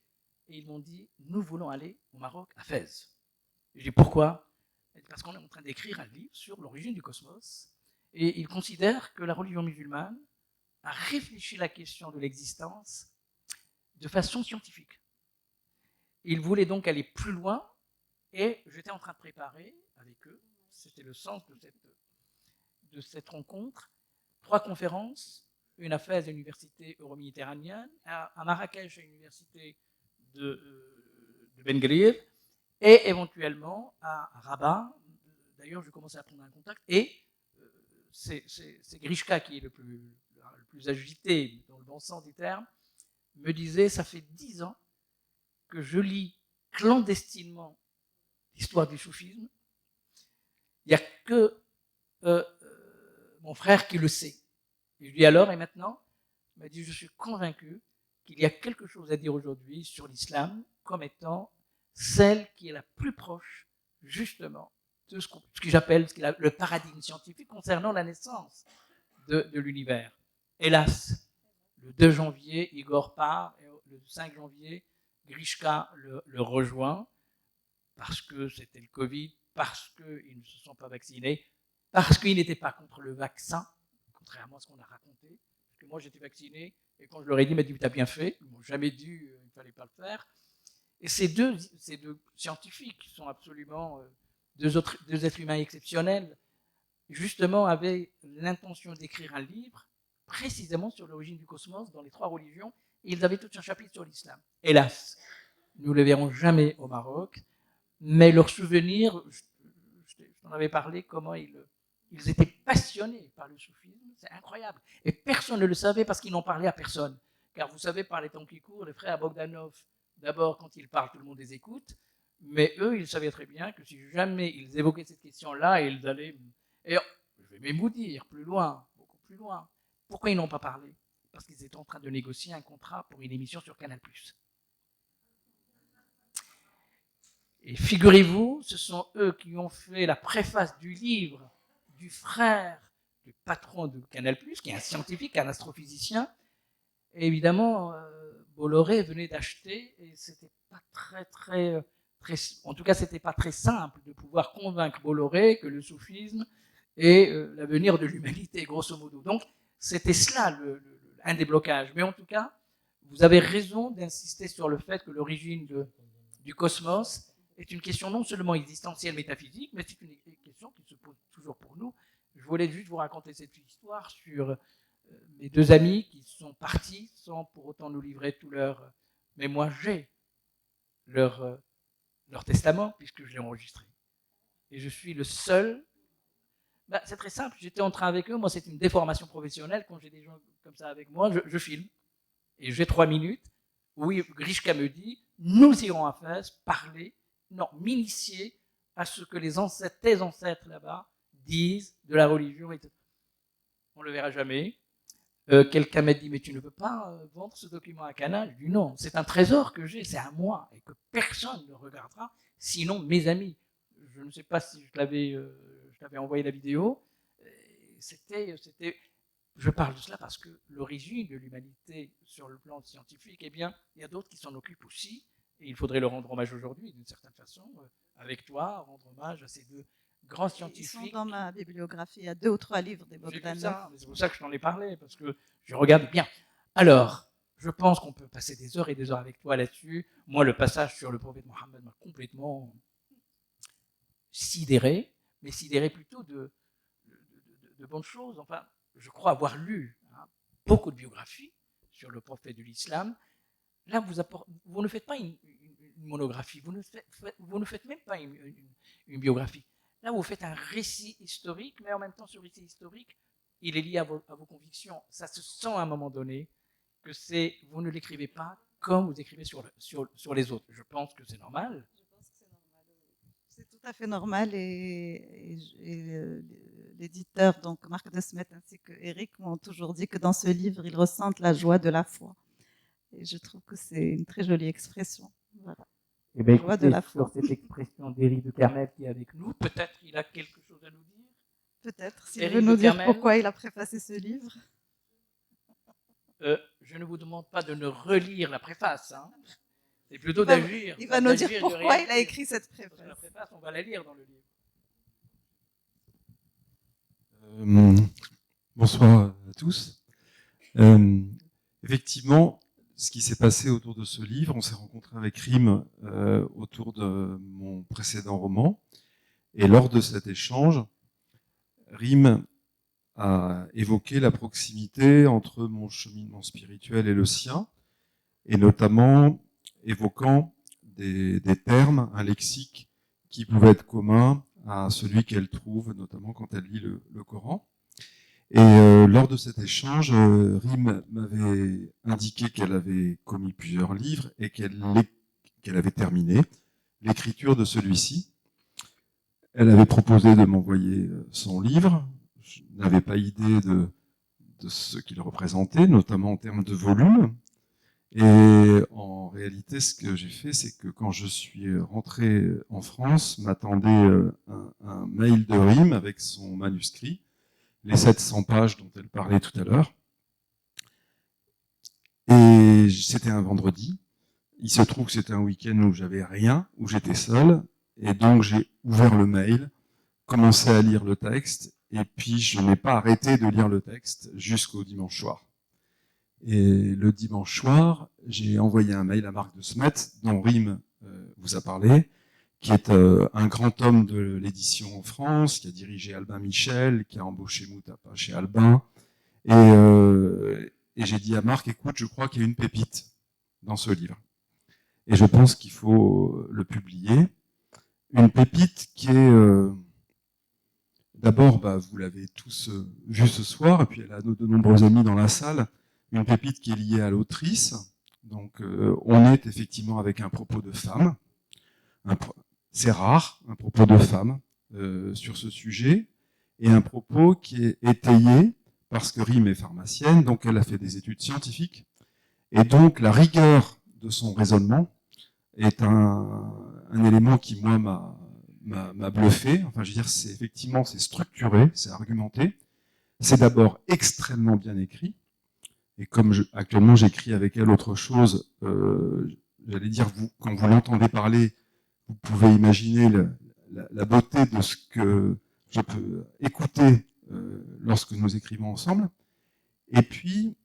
et ils m'ont dit « Nous voulons aller au Maroc, à Fès ». J'ai dit « Pourquoi ?» Parce qu'on est en train d'écrire un livre sur l'origine du cosmos, et ils considèrent que la religion musulmane a réfléchi la question de l'existence de façon scientifique. Ils voulaient donc aller plus loin, et j'étais en train de préparer avec eux, c'était le sens de cette rencontre, 3 conférences, une à Fès à l'université euro-méditerranéenne, à Marrakech à l'université de Ben Guerir, et éventuellement à Rabat. D'ailleurs, je commençais à prendre un contact, et c'est Grishka qui est le plus agité, dans le bon sens du terme, me disait, ça fait 10 ans que je lis clandestinement l'histoire du soufisme. Il n'y a que mon frère qui le sait. Et je lui dis alors, et maintenant? Il m'a dit, je suis convaincu qu'il y a quelque chose à dire aujourd'hui sur l'islam comme étant celle qui est la plus proche, justement, de ce que j'appelle le paradigme scientifique concernant la naissance de l'univers. Hélas, le 2 janvier, Igor part, et le 5 janvier, Grishka le rejoint, parce que c'était le Covid, parce qu'ils ne se sont pas vaccinés, parce qu'ils n'étaient pas contre le vaccin, contrairement à ce qu'on a raconté. Parce que moi, j'étais vacciné, et quand je leur ai dit, ils m'ont dit, tu as bien fait, ils m'ont jamais dit, il ne fallait pas le faire. Et ces deux scientifiques, qui sont absolument deux êtres humains exceptionnels, justement avaient l'intention d'écrire un livre précisément sur l'origine du cosmos dans les 3 religions, et ils avaient tout un chapitre sur l'islam. Hélas, nous ne le verrons jamais au Maroc, mais leurs souvenirs, je t'en avais parlé, comment ils étaient passionnés par le soufisme, c'est incroyable. Et personne ne le savait parce qu'ils n'en parlaient à personne. Car vous savez, par les temps qui courent, les frères Bogdanov, d'abord, quand ils parlent, tout le monde les écoute, mais eux, ils savaient très bien que si jamais ils évoquaient cette question-là, ils allaient... Et je vais même vous dire, plus loin, beaucoup plus loin, pourquoi ils n'ont pas parlé? Parce qu'ils étaient en train de négocier un contrat pour une émission sur Canal+. Et figurez-vous, ce sont eux qui ont fait la préface du livre du frère du patron de Canal+, qui est un scientifique, un astrophysicien. Et évidemment, Bolloré venait d'acheter, et c'était pas très, en tout cas, c'était pas très simple de pouvoir convaincre Bolloré que le soufisme est l'avenir de l'humanité, grosso modo. Donc, c'était cela un des blocages. Mais en tout cas, vous avez raison d'insister sur le fait que l'origine du cosmos est une question non seulement existentielle, métaphysique, mais c'est une question qui se pose toujours pour nous. Je voulais juste vous raconter cette histoire sur mes 2 amis qui sont partis sans pour autant nous livrer tout leur... Mais moi, j'ai leur testament, puisque je l'ai enregistré. Et je suis le seul... c'est très simple, j'étais en train avec eux, moi c'est une déformation professionnelle, quand j'ai des gens comme ça avec moi, je filme. Et j'ai 3 minutes, où Grishka me dit, nous irons à Fès parler, m'initier à ce que tes ancêtres là-bas disent de la religion. On ne le verra jamais. Quelqu'un m'a dit, mais tu ne peux pas vendre ce document à Canal. Je dis non, c'est un trésor que j'ai, c'est à moi, et que personne ne regardera, sinon mes amis. Je ne sais pas si je t'avais envoyé la vidéo. Je parle de cela parce que l'origine de l'humanité sur le plan scientifique, eh bien, il y a d'autres qui s'en occupent aussi, et il faudrait leur rendre hommage aujourd'hui, d'une certaine façon, avec toi, rendre hommage à ces 2 grands scientifiques. Ils sont dans ma bibliographie, il y a 2 ou 3 livres des Bogdanov. C'est pour ça que je t'en ai parlé, parce que je regarde bien. Alors, je pense qu'on peut passer des heures et des heures avec toi là-dessus. Moi, le passage sur le prophète Mohammed m'a complètement sidéré, mais sidéré plutôt de bonnes choses. Enfin, je crois avoir lu beaucoup de biographies sur le prophète de l'islam. Là, vous ne faites pas une monographie, vous ne faites même pas une biographie. Là, vous faites un récit historique, mais en même temps, ce récit historique, il est lié à vos convictions. Ça se sent à un moment donné que vous ne l'écrivez pas comme vous écrivez sur les autres. Je pense que c'est normal. Je pense que c'est normal. C'est tout à fait normal, et l'éditeur, donc Marc de Smet ainsi que Eric, m'ont toujours dit que dans ce livre, ils ressentent la joie de la foi. Et je trouve que c'est une très jolie expression. Voilà. Eh bien, écoutez, sur cette expression d'Éric de Kermel qui est avec nous, peut-être il a quelque chose à nous dire. Peut-être, s'il veut nous dire pourquoi il a préfacé ce livre. Je ne vous demande pas de ne relire la préface. C'est plutôt d'agir. Il va nous dire d'agir, de pourquoi il a réagir. écrit cette La préface. préface, on va la lire dans le livre. Bonsoir à tous. Effectivement, ce qui s'est passé autour de ce livre, on s'est rencontré avec Rim autour de mon précédent roman. Et lors de cet échange, Rim a évoqué la proximité entre mon cheminement spirituel et le sien, et notamment évoquant des termes, un lexique qui pouvait être commun à celui qu'elle trouve, notamment quand elle lit le Coran. Et lors de cet échange, Rim m'avait indiqué qu'elle avait commis plusieurs livres et qu'elle avait terminé l'écriture de celui-ci. Elle avait proposé de m'envoyer son livre. Je n'avais pas idée de ce qu'il représentait, notamment en termes de volume. Et en réalité, ce que j'ai fait, c'est que quand je suis rentré en France, m'attendait un mail de Rim avec son manuscrit, les 700 pages dont elle parlait tout à l'heure. Et c'était un vendredi. Il se trouve que c'était un week-end où j'avais rien, où j'étais seul. Et donc j'ai ouvert le mail, commencé à lire le texte, et puis je n'ai pas arrêté de lire le texte jusqu'au dimanche soir. Et le dimanche soir, j'ai envoyé un mail à Marc de Smet, dont Rim vous a parlé, qui est un grand homme de l'édition en France, qui a dirigé Albin Michel, qui a embauché Moutapa chez Albin. Et j'ai dit à Marc, écoute, je crois qu'il y a une pépite dans ce livre. Et je pense qu'il faut le publier. Une pépite qui est... D'abord, vous l'avez tous vu ce soir, et puis elle a de nombreux amis dans la salle, une pépite qui est liée à l'autrice. Donc on est effectivement avec un propos de femme. C'est rare, un propos de femme sur ce sujet, et un propos qui est étayé, parce que Rim est pharmacienne, donc elle a fait des études scientifiques, et donc la rigueur de son raisonnement est un élément qui, moi, m'a bluffé. Enfin, je veux dire, c'est structuré, c'est argumenté. C'est d'abord extrêmement bien écrit. Et comme actuellement j'écris avec elle autre chose, j'allais dire, quand vous l'entendez parler, vous pouvez imaginer la beauté de ce que je peux écouter lorsque nous écrivons ensemble. Et puis,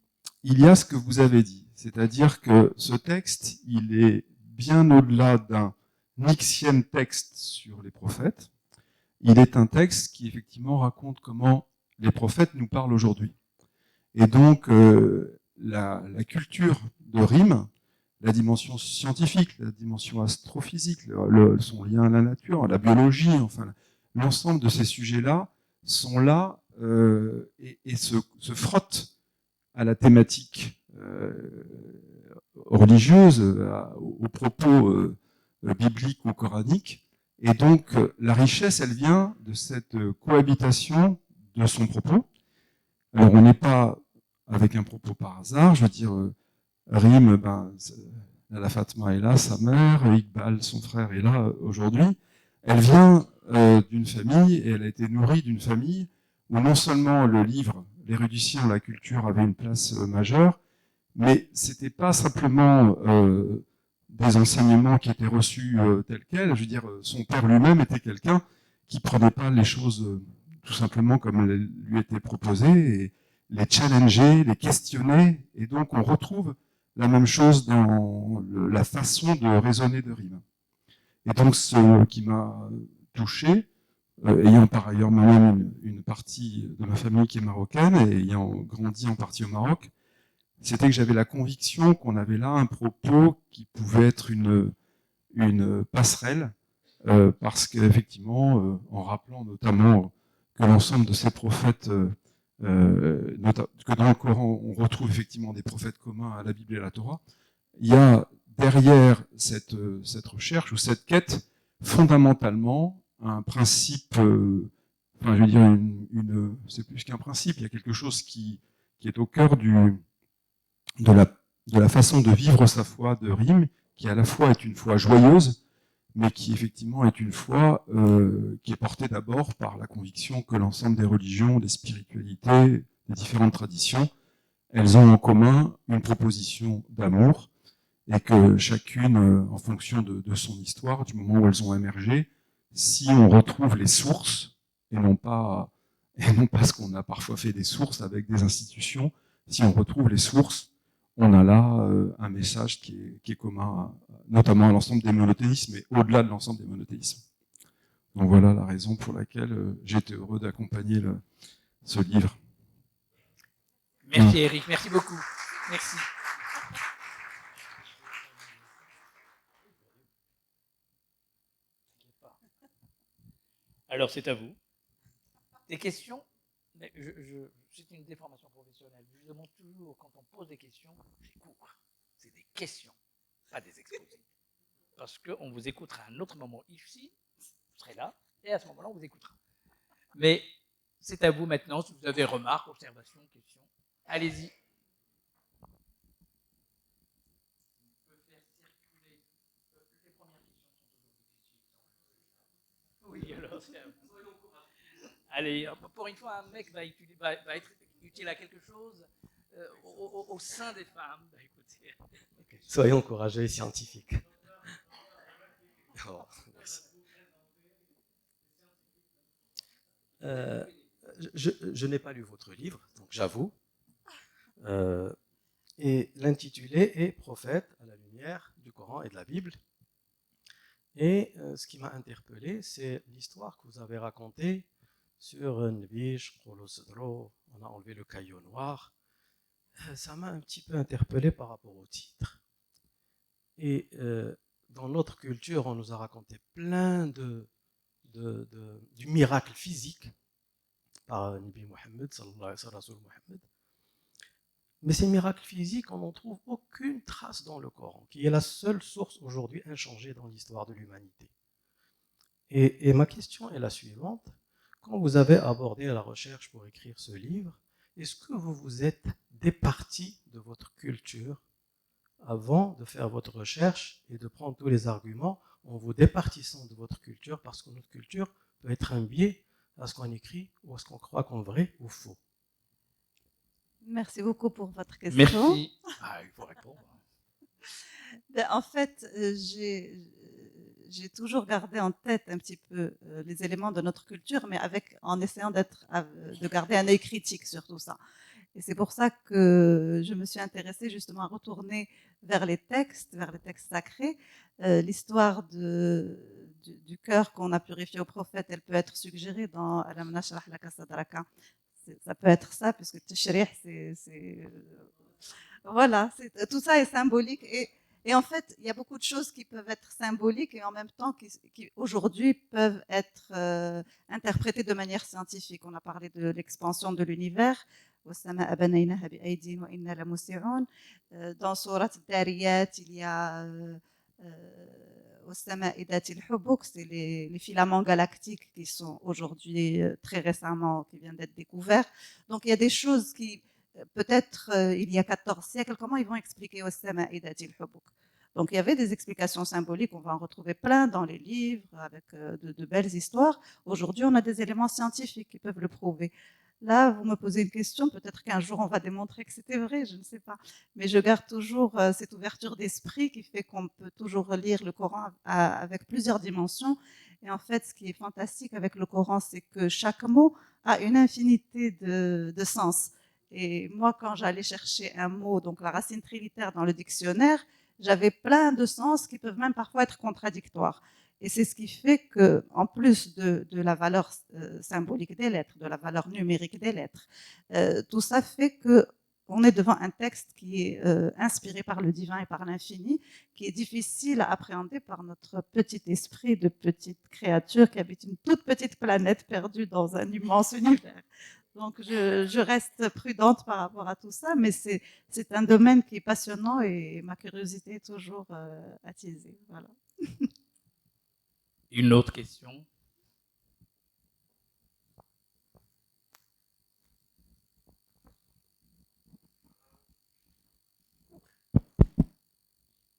il y a ce que vous avez dit. C'est-à-dire que ce texte, il est bien au-delà d'un nixième texte sur les prophètes. Il est un texte qui, effectivement, raconte comment les prophètes nous parlent aujourd'hui. Et donc, la culture de Rim, la dimension scientifique, la dimension astrophysique, son lien à la nature, à la biologie, enfin, l'ensemble de ces sujets-là sont là et se frottent à la thématique religieuse, aux propos bibliques ou coraniques. Et donc, la richesse, elle vient de cette cohabitation de son propos. Alors, on n'est pas avec un propos par hasard, je veux dire, Rim, la Fatma est là, sa mère, Iqbal, son frère, est là aujourd'hui. Elle vient d'une famille, et elle a été nourrie d'une famille où non seulement le livre, l'érudition, la culture avaient une place majeure, mais c'était pas simplement des enseignements qui étaient reçus tels quels. Je veux dire, son père lui-même était quelqu'un qui prenait pas les choses tout simplement comme elles lui étaient proposées, et les challenger, les questionner, et donc on retrouve la même chose dans la façon de raisonner de Rim. Et donc ce qui m'a touché, ayant par ailleurs moi-même une partie de ma famille qui est marocaine et ayant grandi en partie au Maroc, c'était que j'avais la conviction qu'on avait là un propos qui pouvait être une passerelle, parce qu'effectivement, en rappelant notamment que l'ensemble de ces prophètes, que dans le Coran, on retrouve effectivement des prophètes communs à la Bible et à la Torah, il y a derrière cette recherche ou cette quête, fondamentalement, un principe, enfin je veux dire, c'est plus qu'un principe, il y a quelque chose qui est au cœur de la façon de vivre sa foi de Rim, qui à la fois est une foi joyeuse, mais qui effectivement est une foi qui est portée d'abord par la conviction que l'ensemble des religions, des spiritualités, des différentes traditions, elles ont en commun une proposition d'amour, et que chacune, en fonction de son histoire, du moment où elles ont émergé, si on retrouve les sources, et non pas ce qu'on a parfois fait des sources avec des institutions, si on retrouve les sources, on a là un message qui est commun, notamment à l'ensemble des monothéismes, mais au-delà de l'ensemble des monothéismes. Donc voilà la raison pour laquelle j'étais heureux d'accompagner ce livre. Merci Eric, merci beaucoup. Merci. Alors c'est à vous. Des questions? C'est une déformation professionnelle. Je demande toujours, quand on pose des questions, c'est court. C'est des questions, pas des exposés. Parce qu'on vous écoutera à un autre moment ici, vous serez là, et à ce moment-là, on vous écoutera. Mais c'est à vous maintenant, si vous avez remarques, observations, questions. Allez-y. Oui, alors c'est à vous. Allez, pour une fois, un mec va être utile à quelque chose au sein des femmes. Bah, écoutez. Okay. Soyons courageux et scientifiques. Oh, merci. Je n'ai pas lu votre livre, donc j'avoue. Et l'intitulé est Prophète à la lumière du Coran et de la Bible. Et ce qui m'a interpellé, c'est l'histoire que vous avez racontée sur Nbish, on a enlevé le caillou noir. Ça m'a un petit peu interpellé par rapport au titre. Et dans notre culture, on nous a raconté plein du miracle physique par Nabi Mohammed, sallallahu alayhi wa sallam. Mais ces miracles physiques, on n'en trouve aucune trace dans le Coran, qui est la seule source aujourd'hui inchangée dans l'histoire de l'humanité. Et ma question est la suivante. Quand vous avez abordé la recherche pour écrire ce livre, est-ce que vous vous êtes départi de votre culture avant de faire votre recherche et de prendre tous les arguments en vous départissant de votre culture, parce que notre culture peut être un biais à ce qu'on écrit ou à ce qu'on croit comme vrai ou faux? Merci beaucoup pour votre question. Merci. Ah, il faut répondre. En fait, j'ai toujours gardé en tête un petit peu les éléments de notre culture, mais en essayant de garder un œil critique sur tout ça. Et c'est pour ça que je me suis intéressée justement à retourner vers les textes sacrés. L'histoire du cœur qu'on a purifié au prophète, elle peut être suggérée dans Alam nashrah laka sadraka. Ça peut être ça, puisque Tashrih, voilà, tout ça est symbolique. Et en fait, il y a beaucoup de choses qui peuvent être symboliques et en même temps qui aujourd'hui peuvent être interprétées de manière scientifique. On a parlé de l'expansion de l'univers. Dans Surat Dariyat, il y a c'est les filaments galactiques qui sont aujourd'hui très récemment, qui viennent d'être découverts. Donc il y a des choses qui, peut-être il y a 14 siècles, comment ils vont expliquer donc il y avait des explications symboliques, on va en retrouver plein dans les livres, avec de belles histoires. Aujourd'hui, on a des éléments scientifiques qui peuvent le prouver. Là, vous me posez une question, peut-être qu'un jour on va démontrer que c'était vrai, je ne sais pas. Mais je garde toujours cette ouverture d'esprit qui fait qu'on peut toujours lire le Coran avec plusieurs dimensions. Et en fait, ce qui est fantastique avec le Coran, c'est que chaque mot a une infinité de sens. Et moi, quand j'allais chercher un mot, donc la racine trilitaire dans le dictionnaire, j'avais plein de sens qui peuvent même parfois être contradictoires. Et c'est ce qui fait que, en plus de la valeur symbolique des lettres, de la valeur numérique des lettres, tout ça fait que on est devant un texte qui est inspiré par le divin et par l'infini, qui est difficile à appréhender par notre petit esprit de petite créature qui habite une toute petite planète perdue dans un immense univers. Donc, je reste prudente par rapport à tout ça, mais c'est un domaine qui est passionnant et ma curiosité est toujours attisée. Voilà. Une autre question?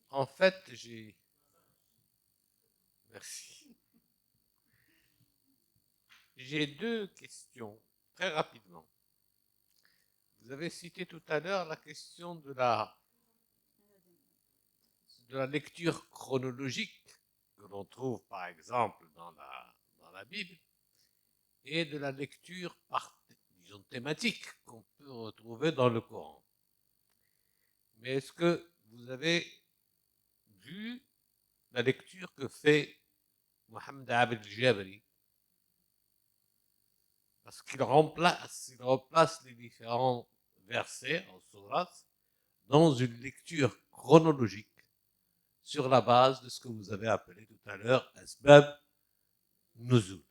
En fait, Merci. J'ai deux questions, très rapidement. Vous avez cité tout à l'heure la question de la de la lecture chronologique que l'on trouve par exemple dans la Bible et de la lecture disons, thématique qu'on peut retrouver dans le Coran. Mais est-ce que vous avez vu la lecture que fait Mohammed Abd el-Jabri? Parce qu'il remplace les différents versets en sourates dans une lecture chronologique sur la base de ce que vous avez appelé tout à l'heure Asbab Nuzul.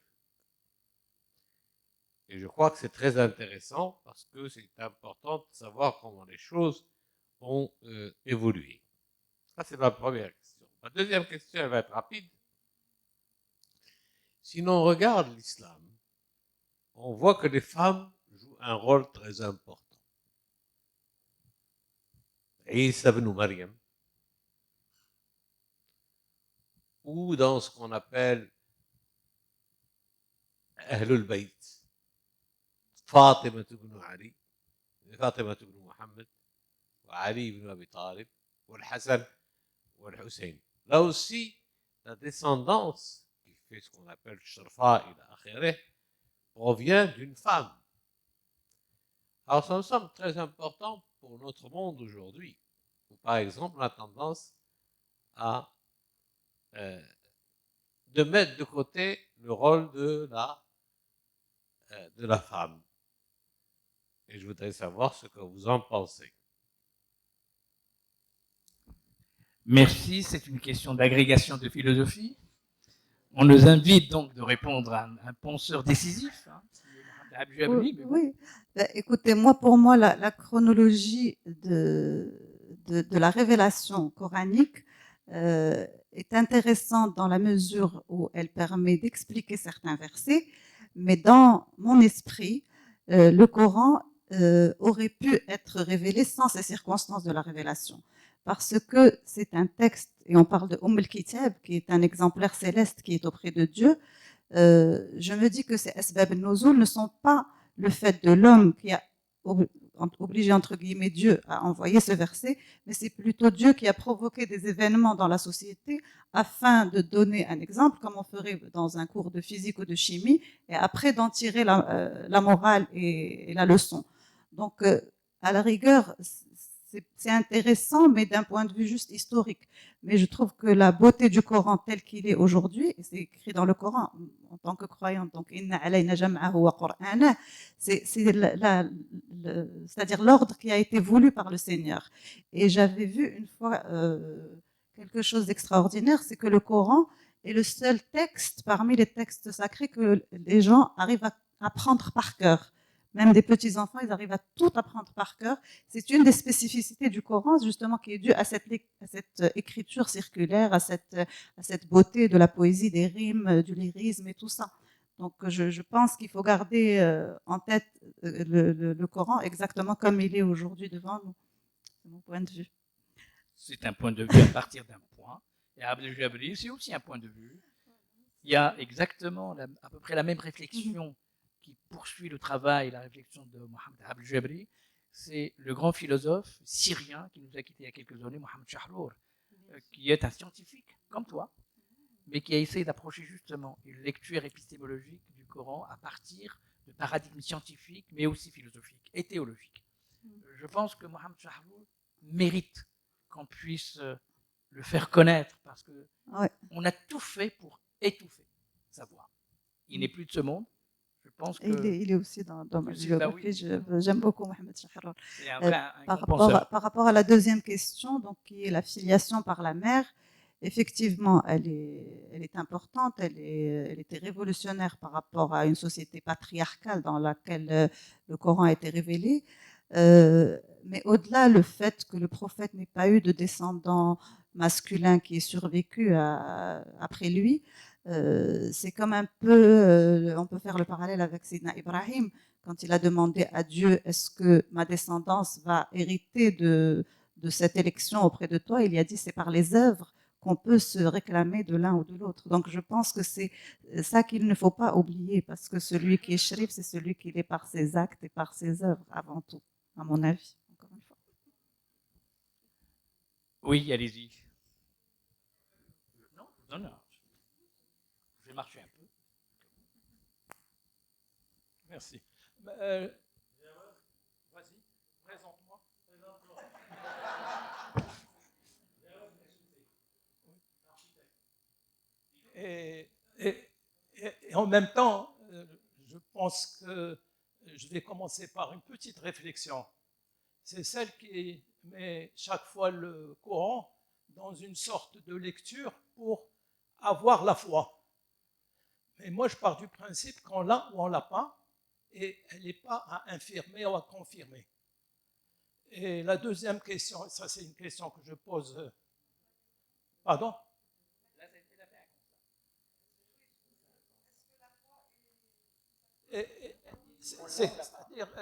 Et je crois que c'est très intéressant parce que c'est important de savoir comment les choses ont évolué. Ça, c'est ma première question. Ma deuxième question, elle va être rapide. Si l'on regarde l'islam, on voit que les femmes jouent un rôle très important. Isa ibn Maryam, ou dans ce qu'on appelle Ahlul Bayt, Fatima ibn Ali, Fatima ibn Muhammad, Ali ibn Abi Talib, Hassan et Hussein. Là aussi, la descendance, qui fait ce qu'on appelle Shrafa ila akhirih, provient d'une femme. Alors, ça me semble très important pour notre monde aujourd'hui, où par exemple, on a tendance à de mettre de côté le rôle de la femme. Et je voudrais savoir ce que vous en pensez. Merci, c'est une question d'agrégation de philosophie. On nous invite donc de répondre à un penseur décisif, hein, oui. Ben, écoutez, pour moi, la chronologie de la révélation coranique est intéressante dans la mesure où elle permet d'expliquer certains versets, mais dans mon esprit, le Coran aurait pu être révélé sans ces circonstances de la révélation. Parce que c'est un texte, et on parle de al-Kitab, qui est un exemplaire céleste qui est auprès de Dieu. Je me dis que ces Asbab al-Nuzul ne sont pas le fait de l'homme qui a obligé, entre guillemets, Dieu à envoyer ce verset, mais c'est plutôt Dieu qui a provoqué des événements dans la société afin de donner un exemple, comme on ferait dans un cours de physique ou de chimie, et après d'en tirer la morale et la leçon. Donc, à la rigueur, c'est intéressant, mais d'un point de vue juste historique. Mais je trouve que la beauté du Coran tel qu'il est aujourd'hui, et c'est écrit dans le Coran en tant que croyante, donc c'est-à-dire l'ordre qui a été voulu par le Seigneur. Et j'avais vu une fois quelque chose d'extraordinaire, c'est que le Coran est le seul texte parmi les textes sacrés que les gens arrivent à apprendre par cœur. Même des petits-enfants, ils arrivent à tout apprendre par cœur. C'est une des spécificités du Coran, justement, qui est due à cette écriture circulaire, à cette beauté de la poésie, des rimes, du lyrisme et tout ça. Donc, je pense qu'il faut garder en tête le Coran exactement comme il est aujourd'hui devant nous. C'est mon point de vue. C'est un point de vue à partir d'un point. Et Abd el-Jabri, c'est aussi un point de vue. Il y a exactement à peu près la même réflexion qui poursuit le travail, la réflexion de Mohammed Abd el-Jabri. C'est le grand philosophe syrien qui nous a quittés il y a quelques années, Mohammed Shahrour, qui est un scientifique comme toi, mais qui a essayé d'approcher justement une lecture épistémologique du Coran à partir de paradigmes scientifiques, mais aussi philosophiques et théologiques. Je pense que Mohammed Shahrour mérite qu'on puisse le faire connaître parce que on a tout fait pour étouffer sa voix. Il n'est plus de ce monde. Je pense que il est aussi dans ma biographie. J'aime beaucoup Mohammed Shahrour. Par rapport à la deuxième question, donc, qui est la filiation par la mère, effectivement, elle est importante, elle était révolutionnaire par rapport à une société patriarcale dans laquelle le Coran a été révélé. Mais au-delà, le fait que le prophète n'ait pas eu de descendant masculin qui ait survécu après lui, c'est comme un peu, on peut faire le parallèle avec Sayyidina Ibrahim, quand il a demandé à Dieu, est-ce que ma descendance va hériter de cette élection auprès de toi? Il y a dit, c'est par les œuvres qu'on peut se réclamer de l'un ou de l'autre. Donc je pense que c'est ça qu'il ne faut pas oublier, parce que celui qui est shrif, c'est celui qui est par ses actes et par ses œuvres avant tout, à mon avis. Encore une fois. Oui, allez-y. Non, non. Je vais marcher un peu. Merci. Vas-y, présente-moi. Et en même temps, je pense que je vais commencer par une petite réflexion. C'est celle qui met chaque fois le Coran dans une sorte de lecture pour avoir la foi. Mais moi, je pars du principe qu'on l'a ou on l'a pas, et elle n'est pas à infirmer ou à confirmer. Et la deuxième question, ça c'est une question que je pose. Pardon?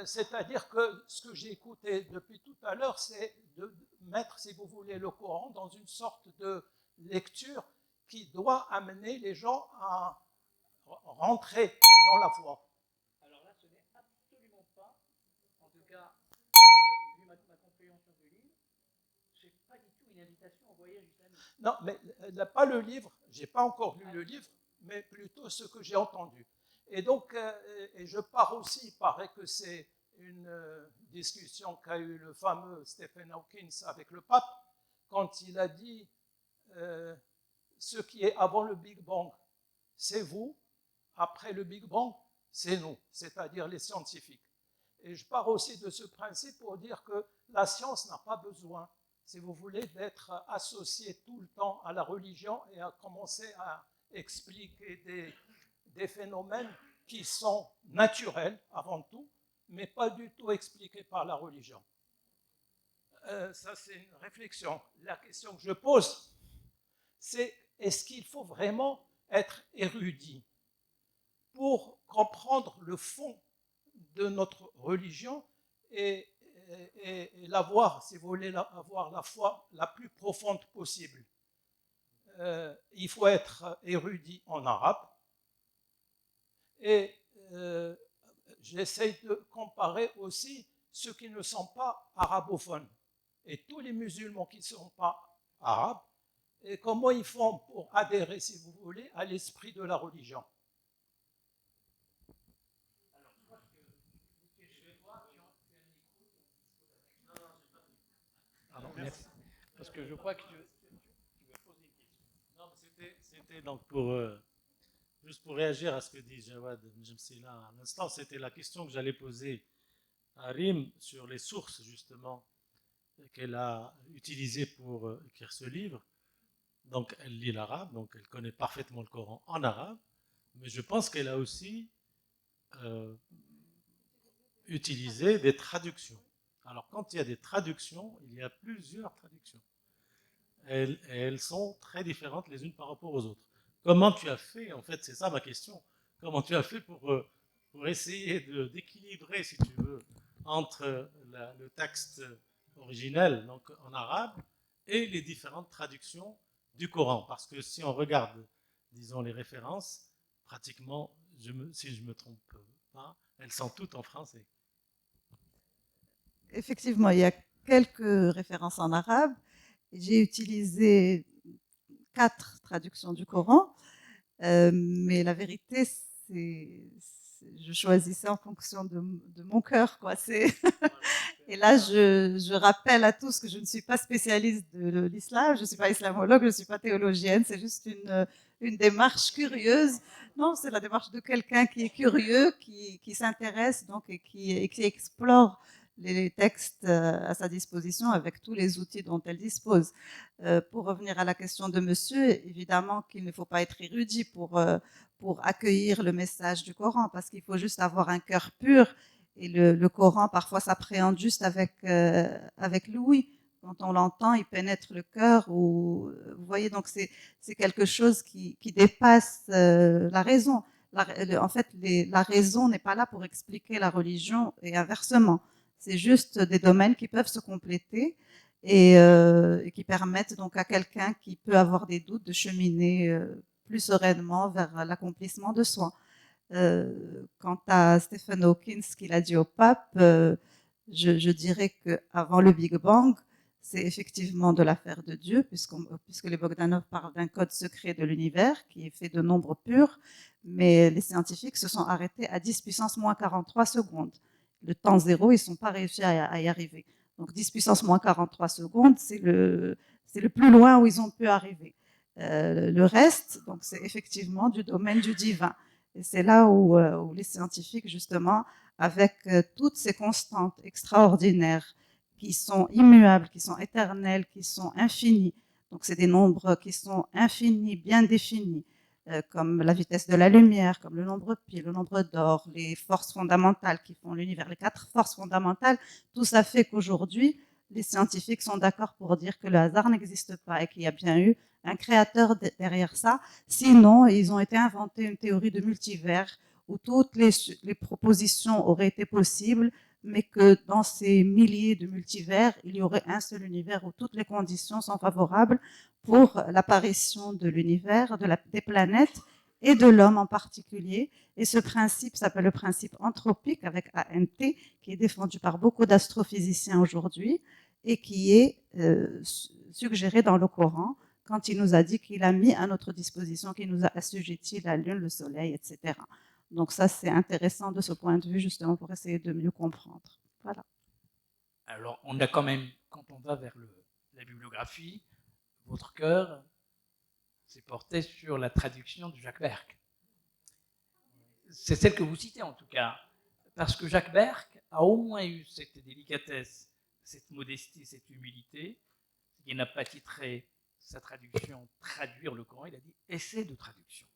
C'est-à-dire que ce que j'ai écouté depuis tout à l'heure, c'est de mettre, si vous voulez, le Coran dans une sorte de lecture qui doit amener les gens à rentrer dans la foi. Alors là, ce n'est absolument pas, en tout cas, vu ma compréhension du livre, c'est pas du tout une invitation au voyage islamique. Non, mais pas le livre, j'ai pas encore lu le livre, mais plutôt ce que j'ai entendu. Et donc, et je pars aussi, il paraît que c'est une discussion qu'a eu le fameux Stephen Hawking avec le pape, quand il a dit ce qui est avant le Big Bang, c'est vous, après le Big Bang, c'est nous, c'est-à-dire les scientifiques. Et je pars aussi de ce principe pour dire que la science n'a pas besoin, si vous voulez, d'être associée tout le temps à la religion et à commencer à expliquer des phénomènes qui sont naturels avant tout, mais pas du tout expliqués par la religion. Ça, c'est une réflexion. La question que je pose, c'est est-ce qu'il faut vraiment être érudit pour comprendre le fond de notre religion et l'avoir, si vous voulez, avoir la foi la plus profonde possible? Il faut être érudit en arabe. Et j'essaie de comparer aussi ceux qui ne sont pas arabophones et tous les musulmans qui ne sont pas arabes, et comment ils font pour adhérer, si vous voulez, à l'esprit de la religion. Pardon, merci. Parce que je crois que tu veux poser une question. Non, mais c'était donc juste pour réagir à ce que dit Jawad Mjemsila à l'instant, c'était la question que j'allais poser à Rim sur les sources justement qu'elle a utilisées pour écrire ce livre. Donc elle lit l'arabe, donc elle connaît parfaitement le Coran en arabe, mais je pense qu'elle a aussi utilisé des traductions. Alors quand il y a des traductions, il y a plusieurs traductions. Elles sont très différentes les unes par rapport aux autres. Comment tu as fait, en fait, c'est ça ma question, comment tu as fait pour essayer d'équilibrer, si tu veux, entre le texte originel, donc en arabe, et les différentes traductions du Coran? Parce que si on regarde, disons, les références, pratiquement, si je ne me trompe pas, elles sont toutes en français. Effectivement, il y a quelques références en arabe. J'ai utilisé 4 traductions du Coran, mais la vérité, je choisissais en fonction de mon cœur, quoi. Et là, je rappelle à tous que je ne suis pas spécialiste de l'islam, je ne suis pas islamologue, je ne suis pas théologienne, c'est juste une démarche curieuse. Non, c'est la démarche de quelqu'un qui est curieux, qui s'intéresse donc et qui explore les textes à sa disposition avec tous les outils dont elle dispose. Pour revenir à la question de monsieur, évidemment qu'il ne faut pas être érudit pour accueillir le message du Coran, parce qu'il faut juste avoir un cœur pur. Et le Coran, parfois, s'appréhende juste avec l'ouïe. Quand on l'entend, il pénètre le cœur. Vous voyez, donc c'est quelque chose qui dépasse la raison. En fait, la raison n'est pas là pour expliquer la religion et inversement. C'est juste des domaines qui peuvent se compléter et qui permettent donc à quelqu'un qui peut avoir des doutes de cheminer plus sereinement vers l'accomplissement de soi. Quant à Stephen Hawking, ce qu'il a dit au pape, je dirais qu'avant le Big Bang, c'est effectivement de l'affaire de Dieu, puisque les Bogdanov parlent d'un code secret de l'univers qui est fait de nombres purs, mais les scientifiques se sont arrêtés à 10 puissance moins 43 secondes. Le temps zéro, ils ne sont pas réussi à y arriver. Donc 10 puissance moins 43 secondes, c'est le plus loin où ils ont pu arriver. Le reste, donc c'est effectivement du domaine du divin. Et c'est là où les scientifiques, justement, avec toutes ces constantes extraordinaires qui sont immuables, qui sont éternelles, qui sont infinies, donc c'est des nombres qui sont infinis, bien définis, comme la vitesse de la lumière, comme le nombre pi, le nombre d'or, les forces fondamentales qui font l'univers, les 4 forces fondamentales, tout ça fait qu'aujourd'hui, les scientifiques sont d'accord pour dire que le hasard n'existe pas et qu'il y a bien eu un créateur derrière ça. Sinon, ils ont été inventés une théorie de multivers où toutes les propositions auraient été possibles, mais que dans ces milliers de multivers, il y aurait un seul univers où toutes les conditions sont favorables pour l'apparition de l'univers, des planètes et de l'homme en particulier. Et ce principe s'appelle le principe anthropique avec ANT, qui est défendu par beaucoup d'astrophysiciens aujourd'hui et qui est suggéré dans le Coran quand il nous a dit qu'il a mis à notre disposition, qu'il nous a assujetti la lune, le soleil, etc. Donc ça, c'est intéressant de ce point de vue, justement, pour essayer de mieux comprendre. Voilà. Alors, on a quand même, quand on va vers la bibliographie, votre cœur s'est porté sur la traduction de Jacques Berck. C'est celle que vous citez, en tout cas, parce que Jacques Berck a au moins eu cette délicatesse, cette modestie, cette humilité. Il n'a pas titré sa traduction « Traduire le Coran », il a dit « Essai de traduction ».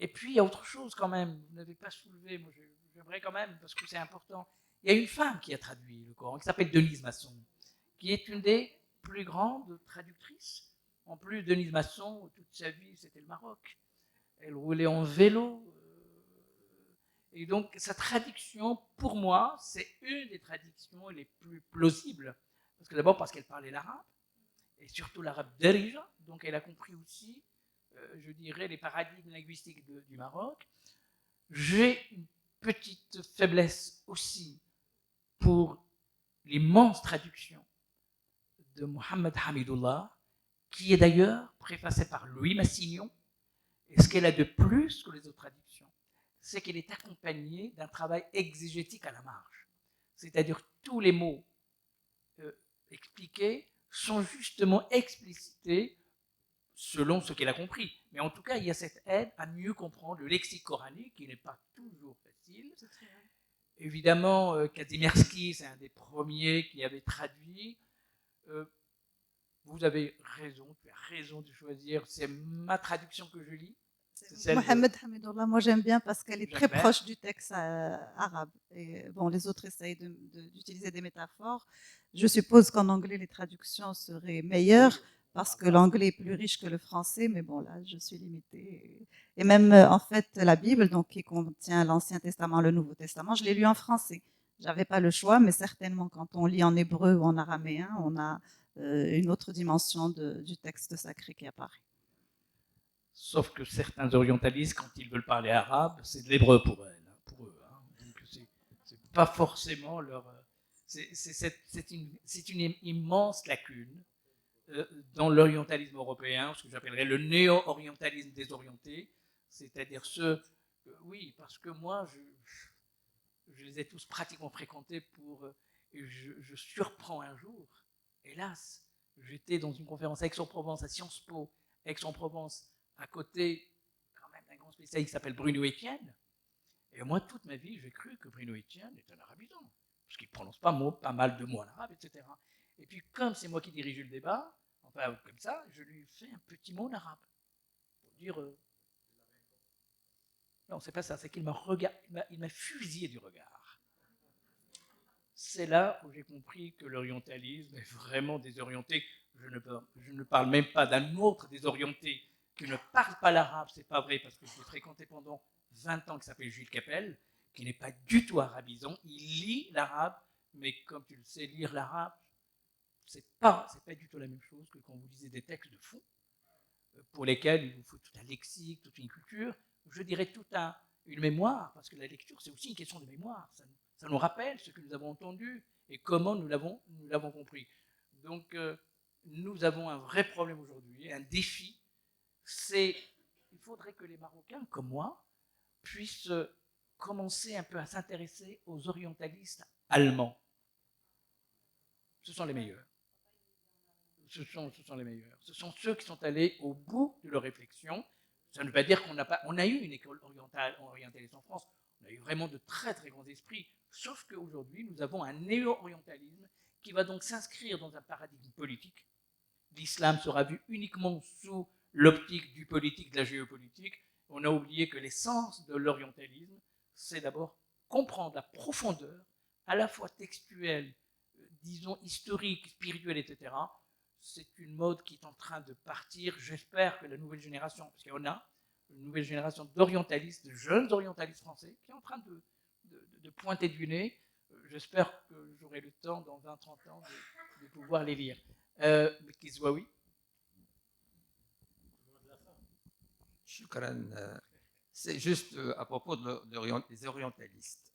Et puis, il y a autre chose quand même, vous n'avez pas soulevé, moi j'aimerais quand même, parce que c'est important. Il y a une femme qui a traduit le Coran, qui s'appelle Denise Masson, qui est une des plus grandes traductrices. En plus, Denise Masson, toute sa vie, c'était le Maroc. Elle roulait en vélo. Et donc, sa traduction, pour moi, c'est une des traductions les plus plausibles. Parce que d'abord, parce qu'elle parlait l'arabe, et surtout l'arabe darija, donc elle a compris aussi, je dirais, les paradigmes linguistiques du Maroc. J'ai une petite faiblesse aussi pour l'immense traduction de Mohamed Hamidullah, qui est d'ailleurs préfacée par Louis Massignon. Et ce qu'elle a de plus que les autres traductions, c'est qu'elle est accompagnée d'un travail exégétique à la marge. C'est-à-dire tous les mots expliqués sont justement explicités selon ce qu'elle a compris. Mais en tout cas, il y a cette aide à mieux comprendre le lexique coranique qui n'est pas toujours facile. Évidemment, Kazimierski, c'est un des premiers qui avait traduit. Vous avez raison, tu as raison de choisir. C'est ma traduction que je lis. Mohamed Hamidullah, moi j'aime bien parce qu'elle est très proche du texte arabe. Et bon, les autres essayent d'utiliser des métaphores. Je suppose qu'en anglais, les traductions seraient meilleures parce que l'anglais est plus riche que le français, mais bon, là, je suis limitée. Et même, en fait, la Bible, donc, qui contient l'Ancien Testament, le Nouveau Testament, je l'ai lu en français. J'avais pas le choix, mais certainement, quand on lit en hébreu ou en araméen, on a une autre dimension du texte sacré qui apparaît. Sauf que certains orientalistes, quand ils veulent parler arabe, c'est de l'hébreu pour eux. Donc c'est pas forcément leur. C'est une immense lacune dans l'orientalisme européen, ce que j'appellerais le néo-orientalisme désorienté, c'est-à-dire ceux. Oui, parce que moi, je les ai tous pratiquement fréquentés et je surprends un jour, hélas, j'étais dans une conférence à Aix-en-Provence, à Sciences Po, Aix-en-Provence, à côté quand même d'un grand spécialiste qui s'appelle Bruno Etienne. Et moi, toute ma vie, j'ai cru que Bruno Etienne est un arabisant, parce qu'il ne prononce pas mal de mots en arabe, etc. Et puis, comme c'est moi qui dirige le débat, enfin, comme ça, je lui fais un petit mot en arabe, pour dire... Non, c'est pas ça, c'est qu'il m'a fusillé du regard. C'est là où j'ai compris que l'orientalisme est vraiment désorienté. Je ne parle même pas d'un autre désorienté qui ne parle pas l'arabe, c'est pas vrai, parce que je l'ai fréquenté pendant 20 ans, qui s'appelle Gilles Capel, qui n'est pas du tout arabisant. Il lit l'arabe, mais comme tu le sais, lire l'arabe, c'est pas du tout la même chose que quand vous lisez des textes de fond, pour lesquels il vous faut tout un lexique, toute une culture, je dirais toute une mémoire, parce que la lecture, c'est aussi une question de mémoire. Ça nous rappelle ce que nous avons entendu et comment nous l'avons compris. Donc, nous avons un vrai problème aujourd'hui, un défi. Il faudrait que les Marocains, comme moi, puissent commencer un peu à s'intéresser aux orientalistes allemands. Ce sont les meilleurs. Ce sont les meilleurs. Ce sont ceux qui sont allés au bout de leur réflexion. Ça ne veut pas dire qu'on n'a pas... On a eu une école orientaliste en France. On a eu vraiment de très très grands esprits. Sauf qu'aujourd'hui, nous avons un néo-orientalisme qui va donc s'inscrire dans un paradigme politique. L'islam sera vu uniquement sous l'optique du politique, de la géopolitique. On a oublié que l'essence de l'orientalisme, c'est d'abord comprendre la profondeur, à la fois textuelle, disons historique, spirituelle, etc. C'est une mode qui est en train de partir. J'espère que la nouvelle génération, parce qu'on a une nouvelle génération d'orientalistes, de jeunes orientalistes français, qui est en train de pointer du nez. J'espère que j'aurai le temps, dans 20-30 ans, de pouvoir les lire. Kizwawi. Shukran. C'est juste à propos des orientalistes.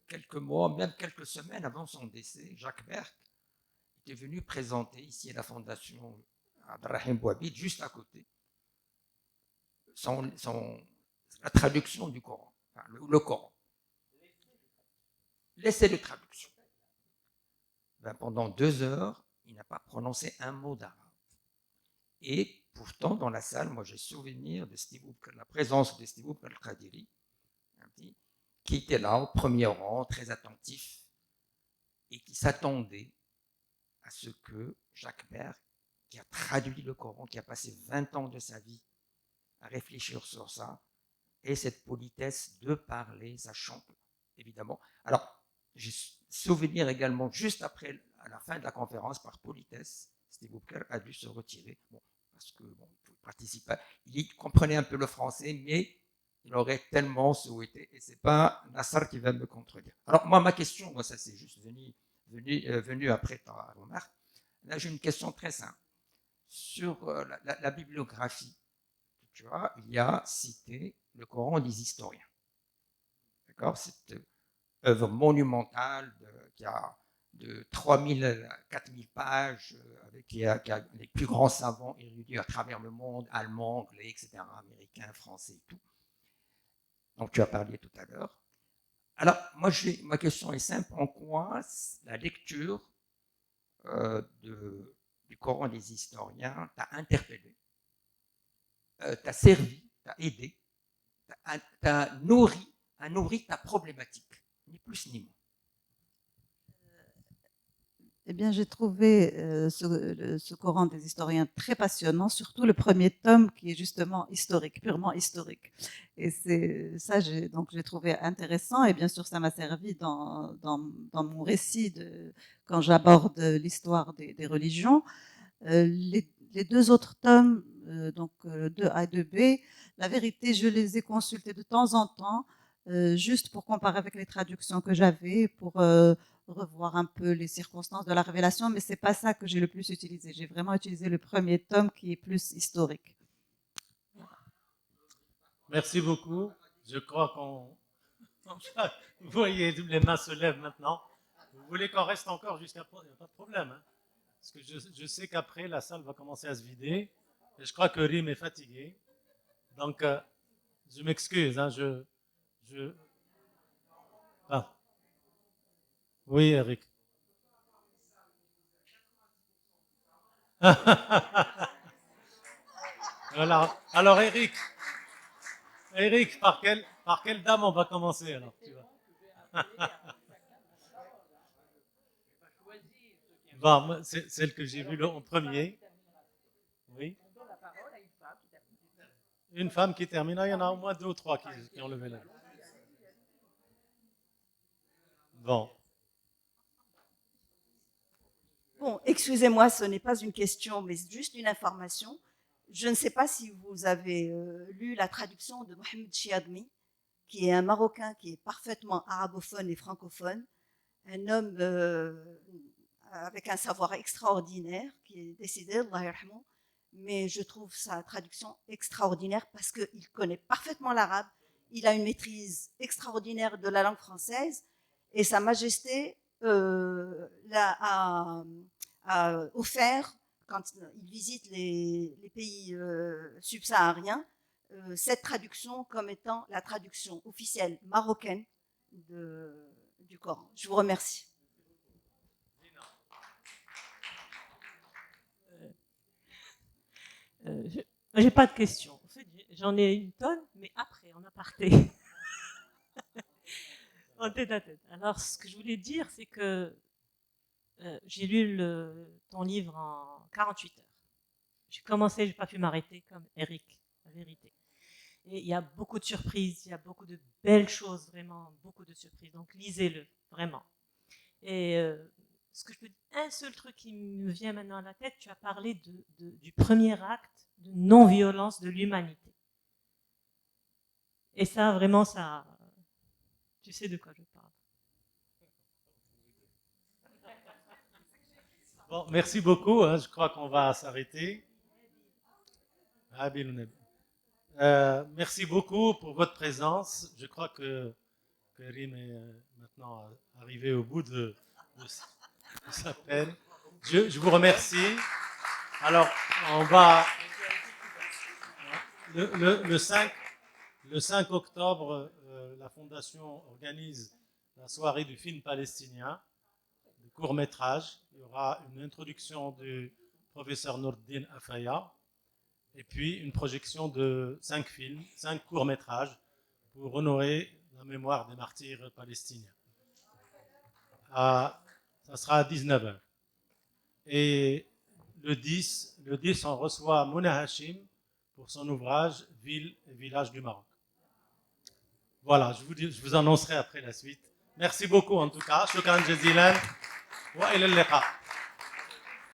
Quelques mois, même quelques semaines avant son décès, Jacques Berck était venu présenter ici à la fondation Abdelrahim Bouhabid, juste à côté, la traduction du Coran, enfin, le Coran. L'essai de traduction. Ben, pendant 2 heures, il n'a pas prononcé un mot d'arabe. Et pourtant, dans la salle, moi j'ai souvenir de la présence de Steve Al-Qadiri, qui était là au premier rang, très attentif, et qui s'attendait à ce que Jacques Berck, qui a traduit le Coran, qui a passé 20 ans de sa vie à réfléchir sur ça, ait cette politesse de parler, sachant évidemment. Alors, j'ai souvenir également, juste après, à la fin de la conférence, par politesse, Steve Bouker a dû se retirer. Bon, parce que bon, il participait. Il comprenait un peu le français, mais il aurait tellement souhaité. Et c'est pas Nassar qui va me contredire. Alors moi, ma question, moi ça c'est juste venu après ta remarque. Là, j'ai une question très simple sur la bibliographie. Tu vois, il y a cité le Coran des historiens. D'accord, cette œuvre monumentale qui a de 3000 à 4000 pages, qui a les plus grands savants érudits à travers le monde, allemands, anglais, etc., américains, français et tout. Donc tu as parlé tout à l'heure. Alors, moi, ma question est simple. En quoi la lecture du Coran des historiens t'a interpellé, t'a servi, t'a aidé, t'a nourri ta problématique, ni plus ni moins? Eh bien, j'ai trouvé ce Coran des historiens très passionnant, surtout le premier tome qui est justement historique, purement historique. Et c'est ça, j'ai trouvé intéressant. Et bien sûr, ça m'a servi dans mon récit quand j'aborde l'histoire des religions. Les 2 autres tomes, donc 2A et 2B, la vérité, je les ai consultés de temps en temps, juste pour comparer avec les traductions que j'avais, pour revoir un peu les circonstances de la révélation, mais c'est pas ça que j'ai le plus utilisé. J'ai vraiment utilisé le premier tome qui est plus historique. Merci beaucoup. Je crois qu'on... Vous voyez, les mains se lèvent maintenant. Vous voulez qu'on reste encore jusqu'à... Il n'y a pas de problème. Hein, parce que je sais qu'après, la salle va commencer à se vider. Et je crois que Rim est fatigué. Donc, je m'excuse. Hein, Ah. Oui, Eric. alors Eric, par quelle dame on va commencer alors, tu vois? Bon, c'est celle que j'ai vue en premier. Oui. Une femme qui termine. Il y en a au moins 2 ou 3 qui ont levé la main. Bon. Bon, excusez-moi, ce n'est pas une question, mais juste une information. Je ne sais pas si vous avez lu la traduction de Mohamed Chiadmi, qui est un Marocain qui est parfaitement arabophone et francophone, un homme avec un savoir extraordinaire, qui est décédé, Allah yarhamou, mais je trouve sa traduction extraordinaire parce qu'il connaît parfaitement l'arabe, il a une maîtrise extraordinaire de la langue française, et Sa Majesté a offert quand il visite les pays subsahariens, cette traduction comme étant la traduction officielle marocaine du Coran. Je vous remercie. J'ai pas de questions. En fait, j'en ai une tonne, mais après, en aparté. En tête à tête. Alors, ce que je voulais dire, c'est que j'ai lu ton livre en 48 heures. J'ai commencé, j'ai pas pu m'arrêter comme Eric, la vérité. Et il y a beaucoup de surprises, il y a beaucoup de belles choses, vraiment, beaucoup de surprises. Donc, lisez-le, vraiment. Et ce que je peux dire, un seul truc qui me vient maintenant à la tête, tu as parlé du premier acte de non-violence de l'humanité. Et ça, vraiment, ça, tu sais de quoi je parle. Bon, merci beaucoup. Je crois qu'on va s'arrêter. Merci beaucoup pour votre présence. Je crois que Karim est maintenant arrivé au bout de sa peine. Je vous remercie. Alors, on va... Le 5 octobre, la Fondation organise la soirée du film palestinien, de court-métrage. Il y aura une introduction du professeur Nourdine Afaya, et puis une projection de 5 films, 5 courts-métrages, pour honorer la mémoire des martyrs palestiniens. Ça sera à 19h. Et le 10, on reçoit Mouna Hachim pour son ouvrage « Ville et village du Maroc ». Voilà, je vous annoncerai après la suite. Merci beaucoup en tout cas. Shukran jazilan wa ila al-liqa.